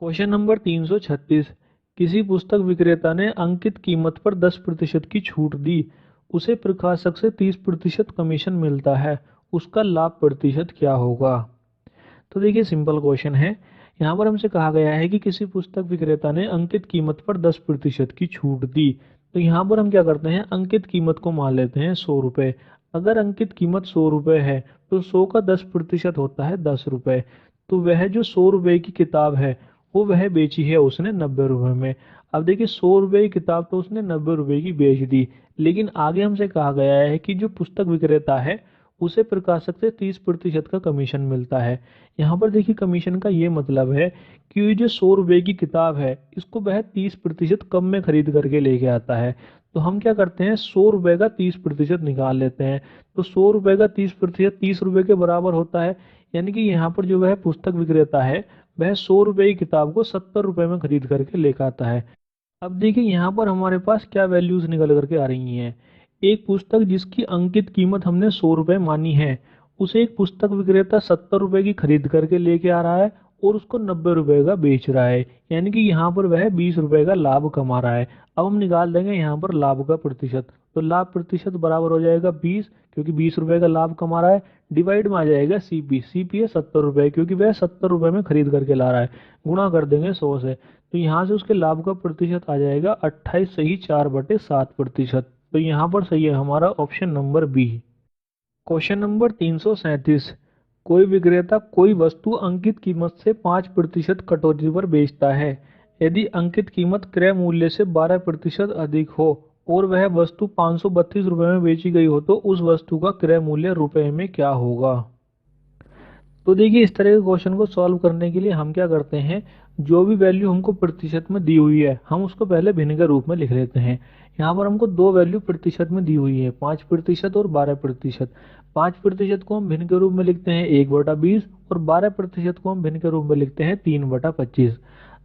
Question number 336। किसी पुस्तक विक्रेता ने अंकित कीमत पर 10% की छूट दी। उसे प्रकाशक से 30% कमीशन मिलता है। उसका लाभ प्रतिशत क्या होगा? तो देखिए सिंपल क्वेश्चन है। यहाँ पर हमसे कहा गया है कि किसी पुस्तक विक्रेता ने अंकित कीमत पर 10% की छूट दी। तो यहाँ पर हम क्या करते हैं, अंकित कीमत को मान लेते हैं 100 रुपये। अगर अंकित कीमत 100 रुपये है तो 100 का 10% होता है 10 रुपये। तो वह जो 100 रुपये की किताब है वो वह बेची है उसने 90 रुपये में। अब देखिए 100 रुपये की किताब तो उसने 90 रुपये की बेच दी, लेकिन आगे हमसे कहा गया है कि जो पुस्तक विक्रेता है उसे प्रकाशक से 30% का कमीशन मिलता है। यहाँ पर देखिए कमीशन का ये मतलब है कि ये जो 100 रुपये की किताब है इसको वह 30% कम में खरीद करके लेके आता है। तो हम क्या करते हैं, 100 रुपये का 30% निकाल लेते हैं। तो 100 रुपये का 30% 30 रुपये के बराबर होता है। यानी कि यहाँ पर जो वह पुस्तक विक्रेता है वह 100 रुपये की किताब को 70 रुपये में खरीद करके लेकर आता है। अब देखिए यहाँ पर हमारे पास क्या वैल्यूज निकल करके आ रही हैं। एक पुस्तक जिसकी अंकित कीमत हमने 100 रुपये मानी है, उसे एक पुस्तक विक्रेता 70 रुपये की खरीद करके लेके आ रहा है और उसको 90 रुपये का बेच रहा है, यानी कि यहाँ पर वह 20 रुपये का लाभ कमा रहा है। अब हम निकाल देंगे यहाँ पर लाभ का प्रतिशत, तो लाभ प्रतिशत बराबर हो जाएगा 20, क्योंकि 20 रुपये का लाभ कमा रहा है, डिवाइड में आ जाएगा सीपी, सीपी है 70 रुपये, क्योंकि वह 70 रुपये में खरीद करके ला रहा है, गुणा कर देंगे 100 से, तो यहाँ से उसके लाभ का प्रतिशत आ जाएगा 28 सही 4/7%। तो यहाँ पर सही है हमारा option number B. Question number 337, कोई विक्रेता कोई वस्तु अंकित कीमत से 5% कटौती पर बेचता है। यदि अंकित कीमत क्रय मूल्य से 12% अधिक हो और वह वस्तु 532 रुपये में बेची गई हो, तो उस वस्तु का क्रय मूल्य रुपए में क्या होगा। तो देखिए, इस तरह के क्वेश्चन को सॉल्व करने के लिए हम क्या करते हैं, जो भी वैल्यू हमको प्रतिशत में दी हुई है हम उसको पहले भिन्न के रूप में लिख लेते हैं। यहाँ पर हमको दो वैल्यू प्रतिशत में दी हुई है, 5% और 12%। 5% को हम भिन्न के रूप में लिखते हैं 1/20 और 12% को हम भिन्न के रूप में लिखते हैं 3/25।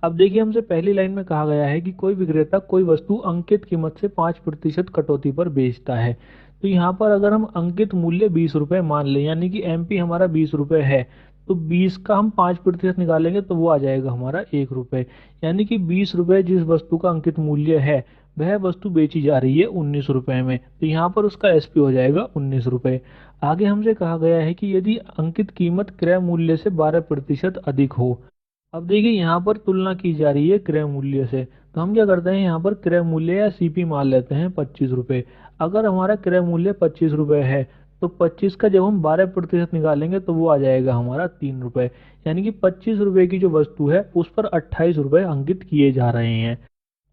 अब देखिए, हमसे पहली लाइन में कहा गया है कि कोई विक्रेता कोई वस्तु अंकित कीमत से 5% कटौती पर बेचता है। तो यहाँ पर अगर हम अंकित मूल्य 20 रुपये मान लें, यानी कि एमपी हमारा 20 रुपये है, तो 20 का हम 5% निकालेंगे तो वो आ जाएगा हमारा 1 रुपये, यानी कि 20 रुपये जिस वस्तु का अंकित मूल्य है वह वस्तु बेची जा रही है 19 रुपये में, तो यहाँ पर उसका एसपी हो जाएगा 19 रुपये। आगे हमसे कहा गया है कि यदि अंकित कीमत क्रय मूल्य से 12% अधिक हो। अब देखिए, यहाँ पर तुलना की जा रही है क्रय मूल्य से, तो हम क्या करते हैं, यहाँ पर क्रय मूल्य या सीपी मान लेते हैं 25 रुपये। अगर हमारा क्रय मूल्य 25 रुपये है तो 25 का जब हम 12% निकालेंगे तो वो आ जाएगा हमारा 3 रुपये, यानी कि 25 रुपये की जो वस्तु है उस पर 28 रुपये अंकित किए जा रहे हैं।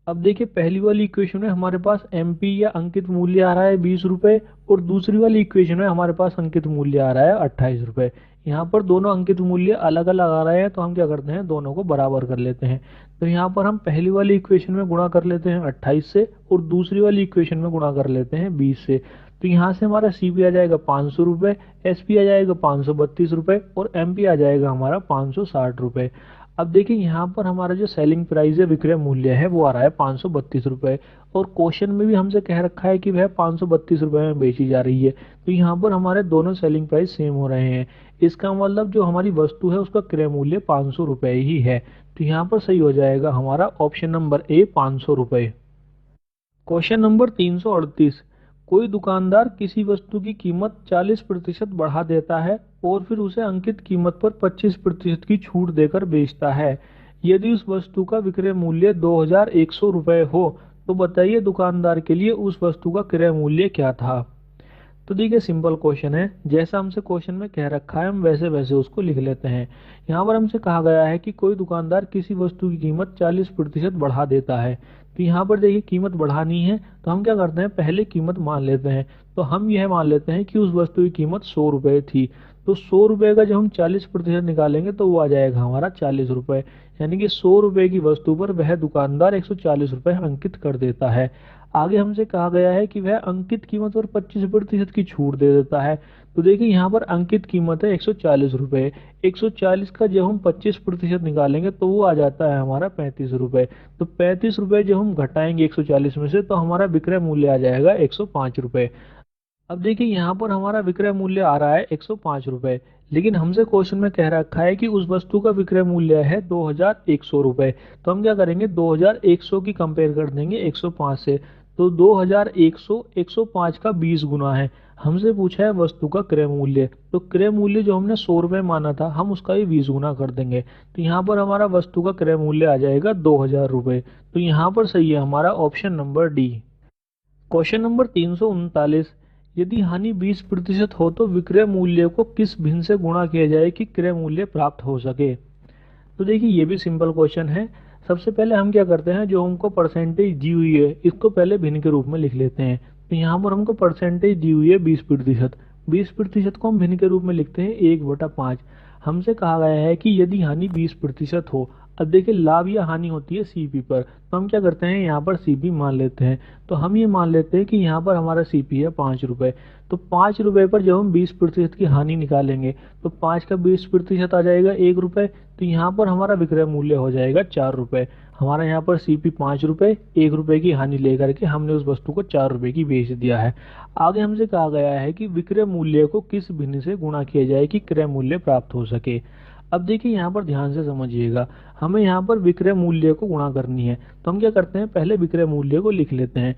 अब देखिए, पहली वाली इक्वेशन में हमारे पास एमपी या अंकित मूल्य आ रहा है 20 रुपये और दूसरी वाली इक्वेशन में हमारे पास अंकित मूल्य आ रहा है 28 रुपये। यहाँ पर दोनों अंकित मूल्य अलग अलग आ रहे हैं, तो हम क्या करते हैं, दोनों को बराबर कर लेते हैं। तो यहाँ पर हम पहली वाली इक्वेशन में गुणा कर लेते हैं 28 से और दूसरी वाली इक्वेशन में गुणा कर लेते हैं 20 से। तो यहाँ से हमारा सीपी आ जाएगा 500 रुपये, एसपी आ जाएगा 532 रुपये और एमपी आ जाएगा हमारा 560 रुपये। अब देखिए, यहाँ पर हमारा जो सेलिंग प्राइस है, विक्रय मूल्य है, वो आ रहा है 532 रुपये और क्वेश्चन में भी हमसे कह रखा है कि वह 532 रुपये में बेची जा रही है। तो यहाँ पर हमारे दोनों सेलिंग प्राइस सेम हो रहे हैं, इसका मतलब जो हमारी वस्तु है उसका क्रय मूल्य 500 रुपये ही है। तो यहाँ पर सही हो जाएगा हमारा ऑप्शन नंबर ए 500 रुपये। क्वेश्चन नंबर 338, कोई दुकानदार किसी वस्तु की कीमत 40% बढ़ा देता है और फिर उसे अंकित कीमत पर 25% की छूट देकर बेचता है। यदि उस वस्तु का विक्रय मूल्य 2100 रुपये हो, तो बताइए दुकानदार के लिए उस वस्तु का क्रय मूल्य क्या था। तो देखिए, सिंपल क्वेश्चन है, जैसा हमसे क्वेश्चन में कह रखा है हम वैसे वैसे उसको लिख लेते हैं। यहाँ पर हमसे कहा गया है कि कोई दुकानदार किसी वस्तु की कीमत 40% बढ़ा देता है। तो यहाँ पर देखिए, कीमत बढ़ानी है तो हम क्या करते हैं, पहले कीमत मान लेते हैं। तो हम यह मान लेते हैं कि उस वस्तु की कीमत 100 रुपये थी, तो 100 रुपये का जब हम 40% निकालेंगे तो वो आ जाएगा हमारा 40 रुपये, यानी कि 100 रुपये की वस्तु पर वह दुकानदार 140 रुपये अंकित कर देता है। आगे हमसे कहा गया है कि वह अंकित कीमत पर 25% की छूट दे देता है। तो देखिए, यहाँ पर अंकित कीमत है 140 रुपये, 140 का जब हम 25% निकालेंगे तो वो आ जाता है हमारा 35 रुपये। तो 35 रुपये जब हम घटाएंगे 140 में से तो हमारा विक्रय मूल्य आ जाएगा 105 रुपये। अब देखिए, यहाँ पर हमारा विक्रय मूल्य आ रहा है 105 रुपये, लेकिन हमसे क्वेश्चन में कह रखा है कि उस वस्तु का विक्रय मूल्य है 2100 रुपये। तो हम क्या करेंगे, 2100 की कंपेयर कर देंगे 105 से। तो 2100 105 का 20 गुना है। हमसे पूछा है वस्तु का क्रय मूल्य, तो क्रय मूल्य जो हमने 100 रुपये माना था हम उसका ही 20 गुना कर देंगे। तो यहाँ पर हमारा वस्तु का क्रय मूल्य आ जाएगा 2000 रुपये। तो यहाँ पर सही है हमारा option number D. Question number 339, यदि हानि 20% हो तो विक्रय मूल्य को किस भिन्न से गुणा किया जाए कि क्रय मूल्य प्राप्त हो सके। तो देखिए, ये भी सिंपल क्वेश्चन है। सबसे पहले हम क्या करते हैं, जो हमको परसेंटेज दी हुई है इसको पहले भिन्न के रूप में लिख लेते हैं। तो यहाँ पर हमको परसेंटेज दी हुई है 20%, 20% को हम भिन्न के रूप में लिखते हैं 1/5। हमसे कहा गया है कि यदि हानि 20% हो। अब देखिए, लाभ या हानि होती है सीपी पर, तो हम क्या करते हैं, यहाँ पर सीपी मान लेते हैं। तो हम ये मान लेते हैं कि यहाँ पर हमारा सीपी है 5 रुपये। तो 5 रुपये पर जब हम 20% की हानि निकालेंगे तो 5 का 20% आ जाएगा 1 रुपये। तो यहाँ पर हमारा विक्रय मूल्य हो जाएगा 4 रुपये। हमारा यहाँ पर सीपी 5 रुपये, 1 रुपये की हानि लेकर के हमने उस वस्तु को 4 रुपये की बेच दिया है। आगे हमसे कहा गया है कि विक्रय मूल्य को किस भिन्न से गुणा किया जाए कि क्रय मूल्य प्राप्त हो सके। अब देखिए यहाँ पर ध्यान से समझिएगा, हमें यहाँ पर विक्रय मूल्य को गुणा करनी है। तो हम क्या करते हैं, पहले विक्रय मूल्य को लिख लेते हैं।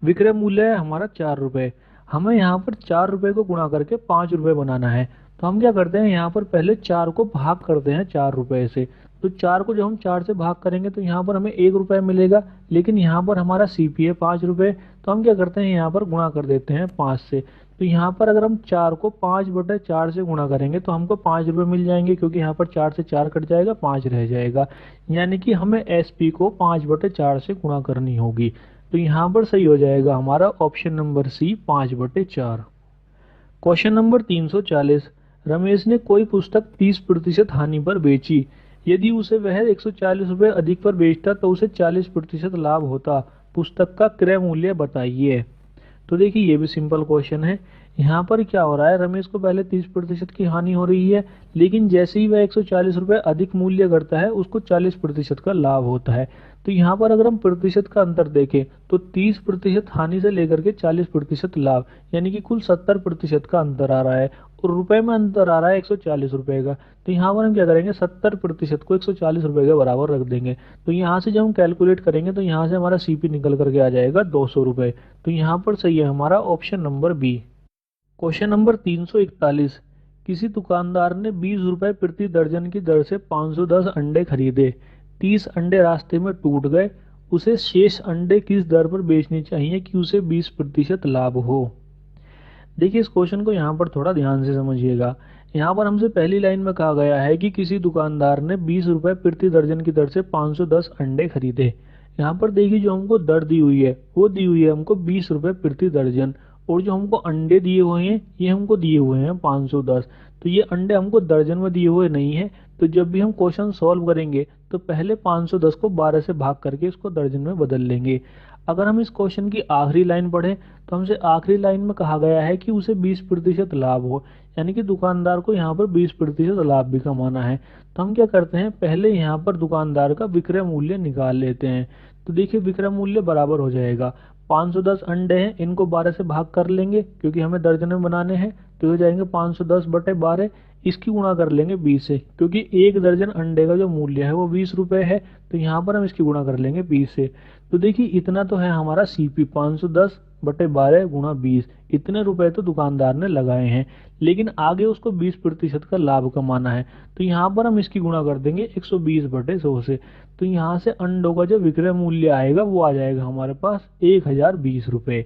विक्रय मूल्य है हमारा 4 रुपये। हमें यहाँ पर 4 रुपये को गुणा करके 5 रुपये बनाना है। तो हम क्या करते हैं, यहाँ पर पहले 4 को भाग करते हैं 4 रुपये से। तो 4 को जब हम 4 से भाग करेंगे तो यहाँ पर हमें 1 रुपये मिलेगा, लेकिन यहाँ पर हमारा सीपी है 5 रुपये। तो हम क्या करते हैं, यहाँ पर गुणा कर देते हैं 5 से। तो यहाँ पर अगर हम 4 को 5/4 से गुणा करेंगे तो हमको 5 रुपये मिल जाएंगे, क्योंकि यहाँ पर 4 से 4 कट जाएगा, 5 रह जाएगा। यानी कि हमें एसपी को 5/4 से गुणा करनी होगी। तो यहाँ पर सही हो जाएगा हमारा option number C, 5/4। Question number 340, Ramesh ने कोई पुस्तक 30% हानि पर बेची। यदि उसे वह 140 रुपये अधिक पर बेचता तो उसे 40% लाभ होता। पुस्तक का क्रय मूल्य बताइए। तो देखिए ये भी सिंपल क्वेश्चन है। यहाँ पर क्या हो रहा है, रमेश को पहले 30% की हानि हो रही है, लेकिन जैसे ही वह 140 रुपये अधिक मूल्य करता है उसको 40% का लाभ होता है। तो यहाँ पर अगर हम प्रतिशत का अंतर देखें तो 30% हानि से लेकर के 40% लाभ, यानी कि कुल 70% का अंतर आ रहा है, और रुपए में अंतर आ रहा है 140 रुपये का। तो यहाँ पर हम क्या करेंगे, 70% को 140 रुपये के बराबर रख देंगे। तो यहाँ से जब हम कैलकुलेट करेंगे तो यहाँ से हमारा सीपी निकल करके आ जाएगा 200 रुपये। तो यहाँ पर सही है हमारा option number B. Question number 341, किसी दुकानदार ने 20 रुपये प्रति दर्जन की दर से 510 अंडे खरीदे। 30 अंडे रास्ते में टूट गए। उसे शेष अंडे किस दर पर बेचने चाहिए कि उसे 20% लाभ हो। देखिए इस क्वेश्चन को यहाँ पर थोड़ा ध्यान से समझिएगा। यहाँ पर हमसे पहली लाइन में कहा गया है कि किसी दुकानदार ने 20 रुपये प्रति दर्जन की दर से 510 अंडे खरीदे। यहाँ पर देखिए जो हमको दर दी हुई है वो दी हुई है हमको 20 रुपये प्रति दर्जन, और जो हमको अंडे दिए हुए हैं ये हमको दिए हुए हैं 510। तो ये अंडे हमको दर्जन में दिए हुए नहीं है। तो जब भी हम क्वेश्चन सॉल्व करेंगे तो पहले 510 को 12 से भाग करके इसको दर्जन में बदल लेंगे। अगर हम इस क्वेश्चन की आखिरी लाइन पढ़ें तो हमसे आखिरी लाइन में कहा गया है कि उसे 20% लाभ हो, यानी कि दुकानदार को यहाँ पर 20% लाभ भी कमाना है। तो हम क्या करते हैं, पहले यहाँ पर दुकानदार का विक्रय मूल्य निकाल लेते हैं। तो देखिए विक्रय मूल्य बराबर हो जाएगा, 510 अंडे हैं, इनको 12 से भाग कर लेंगे क्योंकि हमें दर्जन में बनाने हैं। तो हो जाएंगे 510/12। इसकी गुणा कर लेंगे 20 से, क्योंकि एक दर्जन अंडे का जो मूल्य है वो 20 रुपये है। तो यहाँ पर हम इसकी गुणा कर लेंगे 20 से। तो देखिए इतना तो है हमारा सीपी, 510/12 गुणा 20। इतने रुपए तो दुकानदार ने लगाए हैं, लेकिन आगे उसको 20% का लाभ कमाना है। तो यहाँ पर हम इसकी गुणा कर देंगे 120/100 से। तो यहाँ से अंडों का जो विक्रय मूल्य आएगा वो आ जाएगा हमारे पास 1020 रुपये।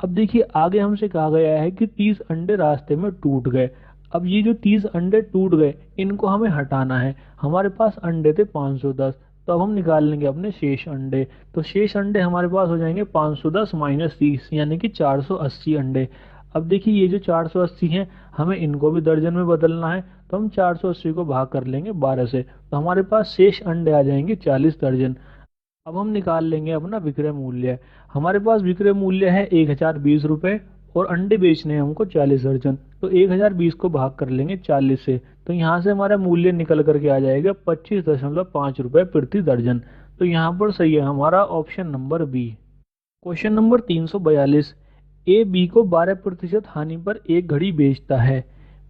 अब देखिए आगे हमसे कहा गया है कि 30 अंडे रास्ते में टूट गए। अब ये जो 30 अंडे टूट गए इनको हमें हटाना है। हमारे पास अंडे थे 510, तो अब हम निकाल लेंगे अपने शेष अंडे। तो शेष अंडे हमारे पास हो जाएंगे 510 - 30, यानी कि 480 अंडे। अब देखिए ये जो 480 हैं हमें इनको भी दर्जन में बदलना है। तो हम 480 को भाग कर लेंगे 12 से, तो हमारे पास शेष अंडे आ जाएंगे 40 दर्जन। अब हम निकाल लेंगे अपना विक्रय मूल्य। हमारे पास विक्रय मूल्य है 1020 रुपये, और अंडे बेचने हैं हमको 40 दर्जन। तो 1020 को भाग कर लेंगे 40 से। तो यहाँ से हमारा मूल्य निकल करके आ जाएगा 25.5 रुपये प्रति दर्जन। तो यहाँ पर सही है हमारा option number B. Question number 342, A B को 12% हानि पर एक घड़ी बेचता है।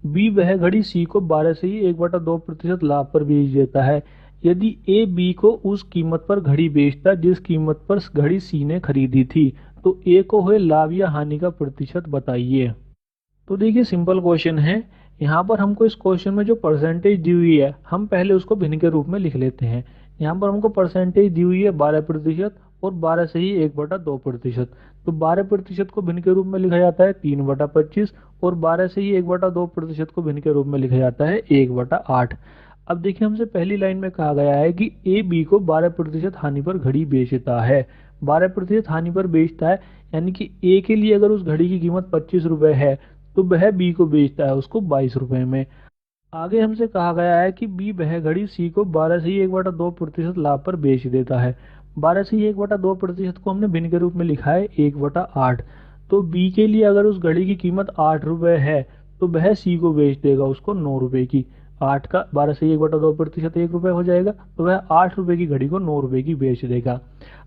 बी वह घड़ी सी को 12 से ही 1/2% लाभ पर बेच देता है। यदि ए बी को उस कीमत पर घड़ी बेचता जिस कीमत पर घड़ी सी ने खरीदी थी, तो ए को हुए लाभ या हानि का प्रतिशत बताइए। तो देखिए सिंपल क्वेश्चन है। यहाँ पर हमको इस क्वेश्चन में जो परसेंटेज दी हुई है हम पहले उसको भिन्न के रूप में लिख लेते हैं। यहाँ पर हमको परसेंटेज दी हुई है 12%, और 12 से ही 1/2%। तो 12% को भिन्न के रूप में लिखा जाता है 3/25, और 12 से ही 1/2% को भिन्न के रूप में लिखा जाता है 1/8। अब देखिए हमसे पहली लाइन में कहा गया है कि ए बी को 12% हानि पर घड़ी बेचता है। 12% हानि पर बेचता है, यानी कि ए के लिए अगर उस घड़ी की कीमत 25 रुपये है तो वह बी को बेचता है उसको 22 रुपये में। आगे हमसे कहा गया है कि बी वह घड़ी सी को 12 से ही 1/2% लाभ पर बेच देता है। 12 से ही 1/2% को हमने भिन्न के रूप में लिखा है 1/8। तो बी के लिए अगर उस घड़ी की कीमत 8 रुपये है तो वह सी को बेच देगा उसको 9 रुपये की। 8 का 12 से 1/2% 1 रुपये हो जाएगा, तो वह 8 रुपये की घड़ी को 9 रुपये की बेच देगा।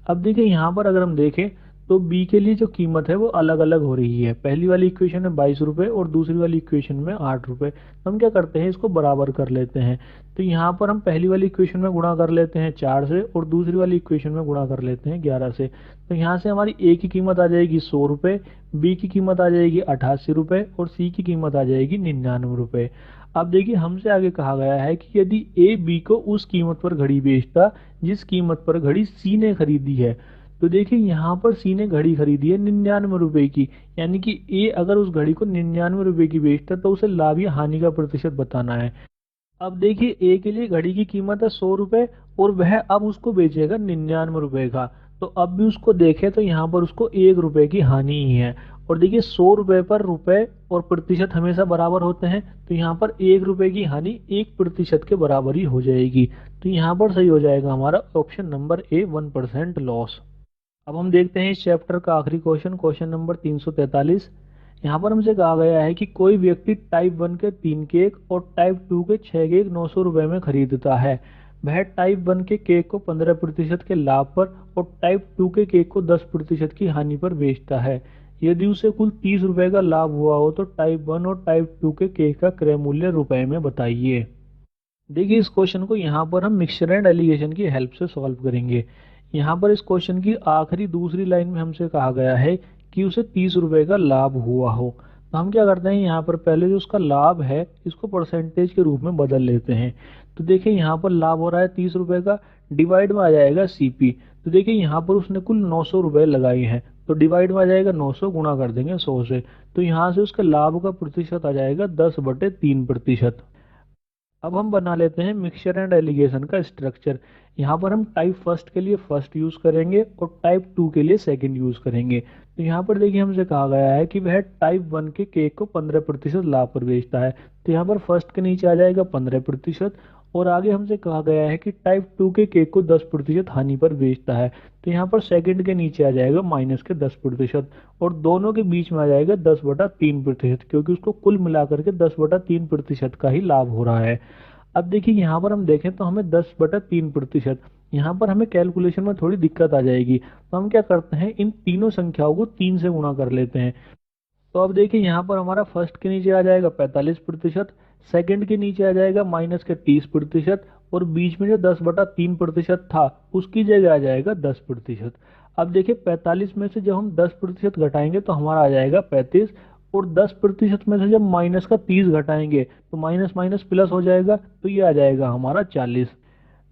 अब देखिए यहाँ पर अगर हम देखें तो बी के लिए जो कीमत है वो अलग अलग हो रही है। पहली वाली इक्वेशन में 22 रुपये और दूसरी वाली इक्वेशन में 8 रुपये। तो हम क्या करते हैं, इसको बराबर कर लेते हैं। तो यहाँ पर हम पहली वाली इक्वेशन में गुणा कर लेते हैं 4 से और दूसरी वाली इक्वेशन में गुणा कर लेते हैं 11 से। तो यहाँ से हमारी ए की कीमत आ जाएगी 100 रुपये, बी की कीमत आ जाएगी 88 रुपये और सी की कीमत आ जाएगी 99 रुपये। अब देखिए हमसे आगे कहा गया है कि यदि ए बी को उस कीमत पर घड़ी बेचता जिस कीमत पर घड़ी सी ने खरीदी है। तो देखिए यहाँ पर सी ने घड़ी खरीदी है 99 रुपए की, यानी कि ए अगर उस घड़ी को 99 रुपए की बेचता तो उसे लाभ या हानि का प्रतिशत बताना है। अब देखिए ए के लिए घड़ी की कीमत है 100 रुपए और वह अब उसको बेचेगा 99 रुपए का। तो अब भी उसको देखें तो यहाँ पर उसको 1 रुपए की हानि ही है। और देखिए 100 रुपए पर रुपए और प्रतिशत हमेशा बराबर होते हैं, तो यहाँ पर 1 रुपए की हानि 1% के बराबर ही हो जाएगी। तो यहाँ पर सही हो जाएगा हमारा ऑप्शन नंबर ए 1% लॉस। अब हम देखते हैं इस चैप्टर का आखिरी क्वेश्चन, क्वेश्चन नंबर 343। यहाँ पर हमसे कहा गया है कि कोई व्यक्ति टाइप 1 के 3 केक और टाइप 2 के 6 केक 900 रुपये में खरीदता है। वह टाइप 1 के केक को 15% के लाभ पर और टाइप 2 के केक को 10% की हानि पर बेचता है। यदि उसे कुल 30 रुपये का लाभ हुआ हो तो टाइप 1 और टाइप 2 के केक का क्रय मूल्य रुपए में बताइए। देखिए इस क्वेश्चन को यहाँ पर हम मिक्सचर एंड एलिगेशन की हेल्प से सॉल्व करेंगे। यहाँ पर इस क्वेश्चन की आखिरी दूसरी लाइन में हमसे कहा गया है कि उसे 30 रुपये का लाभ हुआ हो। तो हम क्या करते हैं, यहाँ पर पहले जो उसका लाभ है इसको परसेंटेज के रूप में बदल लेते हैं। तो देखिए यहाँ पर लाभ हो रहा है 30 रुपये का, डिवाइड में आ जाएगा सीपी। तो देखिए यहाँ पर उसने कुल 900 रुपये लगाए हैं, तो डिवाइड में आ जाएगा 900, गुणा कर देंगे 100 से। तो यहाँ से उसके लाभ का प्रतिशत आ जाएगा 10/3%। अब हम बना लेते हैं मिक्सचर एंड एलिगेशन का स्ट्रक्चर। यहाँ पर हम टाइप फर्स्ट के लिए फर्स्ट यूज करेंगे और टाइप 2 के लिए सेकंड यूज करेंगे। तो यहाँ पर देखिए हमसे कहा गया है कि वह टाइप 1 के केक को 15% लाभ पर बेचता है। तो यहाँ पर फर्स्ट के नीचे आ जाएगा 15% और आगे हमसे कहा गया है कि टाइप 2 के केक को 10% हानि पर बेचता है। तो यहाँ पर सेकंड के नीचे आ जाएगा माइनस के 10% और दोनों के बीच में आ जाएगा 10/3%, क्योंकि उसको कुल मिलाकर के 10/3% का ही लाभ हो रहा है। अब देखिए यहाँ पर हम देखें तो हमें 10/3%, यहाँ पर हमें कैलकुलेशन में थोड़ी दिक्कत आ जाएगी। तो हम क्या करते हैं, इन तीनों संख्याओं को 3 से गुणा कर लेते हैं। तो अब देखिए यहाँ पर हमारा फर्स्ट के नीचे आ जाएगा 45%, सेकंड के नीचे आ जाएगा माइनस के 30% और बीच में जो 10/3% था उसकी जगह आ जाएगा 10%। अब देखिए 45 में से जब हम 10% घटाएंगे तो हमारा आ जाएगा 35 और 10% में से जब माइनस का 30 घटाएंगे तो माइनस माइनस प्लस हो जाएगा, तो ये आ जाएगा हमारा 40।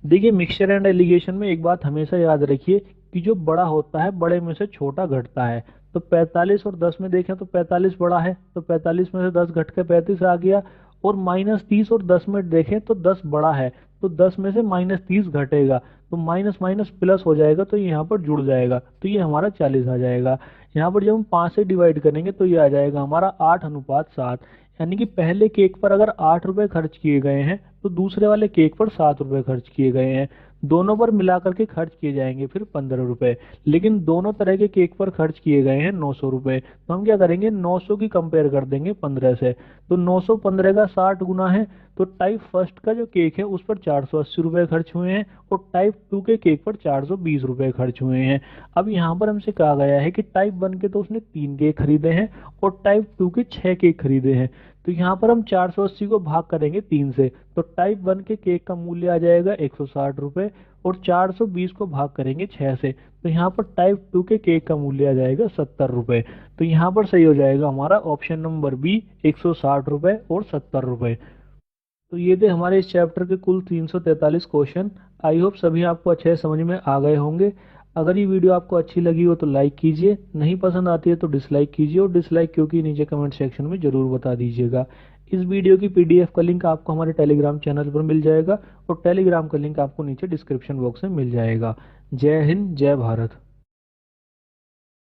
देखिए मिक्सचर एंड एलिगेशन में एक बात हमेशा याद रखिए कि जो बड़ा होता है बड़े में से छोटा घटता है। तो 45 और 10 में देखें तो 45 बड़ा है, तो 45 में से 10 घट के 35 आ गया। और -30 और 10 में देखें तो 10 बड़ा है, तो 10 में से -30 घटेगा, तो माइनस माइनस प्लस हो जाएगा, तो ये यहाँ पर जुड़ जाएगा, तो ये हमारा 40 आ जाएगा। यहाँ पर जब हम 5 से डिवाइड करेंगे तो ये आ जाएगा हमारा 8:7, यानी कि पहले केक पर अगर 8 रुपये खर्च किए गए हैं तो दूसरे वाले केक पर 7 रुपये खर्च किए गए हैं। दोनों पर मिलाकर के खर्च किए जाएंगे फिर 15 रुपये, लेकिन दोनों तरह के केक पर खर्च किए गए हैं 900 रुपये। तो हम क्या करेंगे, 900 की कंपेयर कर देंगे 15 से। तो 900 15 का 60 गुना है, तो टाइप फर्स्ट का जो केक है उस पर 480 रुपये खर्च हुए हैं और टाइप 2 के केक पर 420 रुपये खर्च हुए हैं। अब यहाँ पर हमसे कहा गया है कि टाइप 1 के तो उसने 3 केक खरीदे हैं और टाइप 2 के 6 केक खरीदे हैं। तो यहाँ पर हम 480 को भाग करेंगे 3 से, तो टाइप 1 के केक का मूल्य आ जाएगा 160 रुपये और 420 को भाग करेंगे 6 से, तो यहाँ पर टाइप 2 के केक का मूल्य आ जाएगा 70 रुपये। तो यहाँ पर सही हो जाएगा हमारा ऑप्शन नंबर बी 160 रुपये और 70 रुपये। तो ये थे हमारे इस चैप्टर के कुल 343 क्वेश्चन। आई होप सभी आपको अच्छे समझ में आ गए होंगे। अगर ये वीडियो आपको अच्छी लगी हो तो लाइक कीजिए, नहीं पसंद आती है तो डिसलाइक कीजिए और डिसलाइक क्योंकि नीचे कमेंट सेक्शन में ज़रूर बता दीजिएगा। इस वीडियो की PDF का लिंक आपको हमारे टेलीग्राम चैनल पर मिल जाएगा और टेलीग्राम का लिंक आपको नीचे डिस्क्रिप्शन बॉक्स में मिल जाएगा। जय हिंद, जय भारत।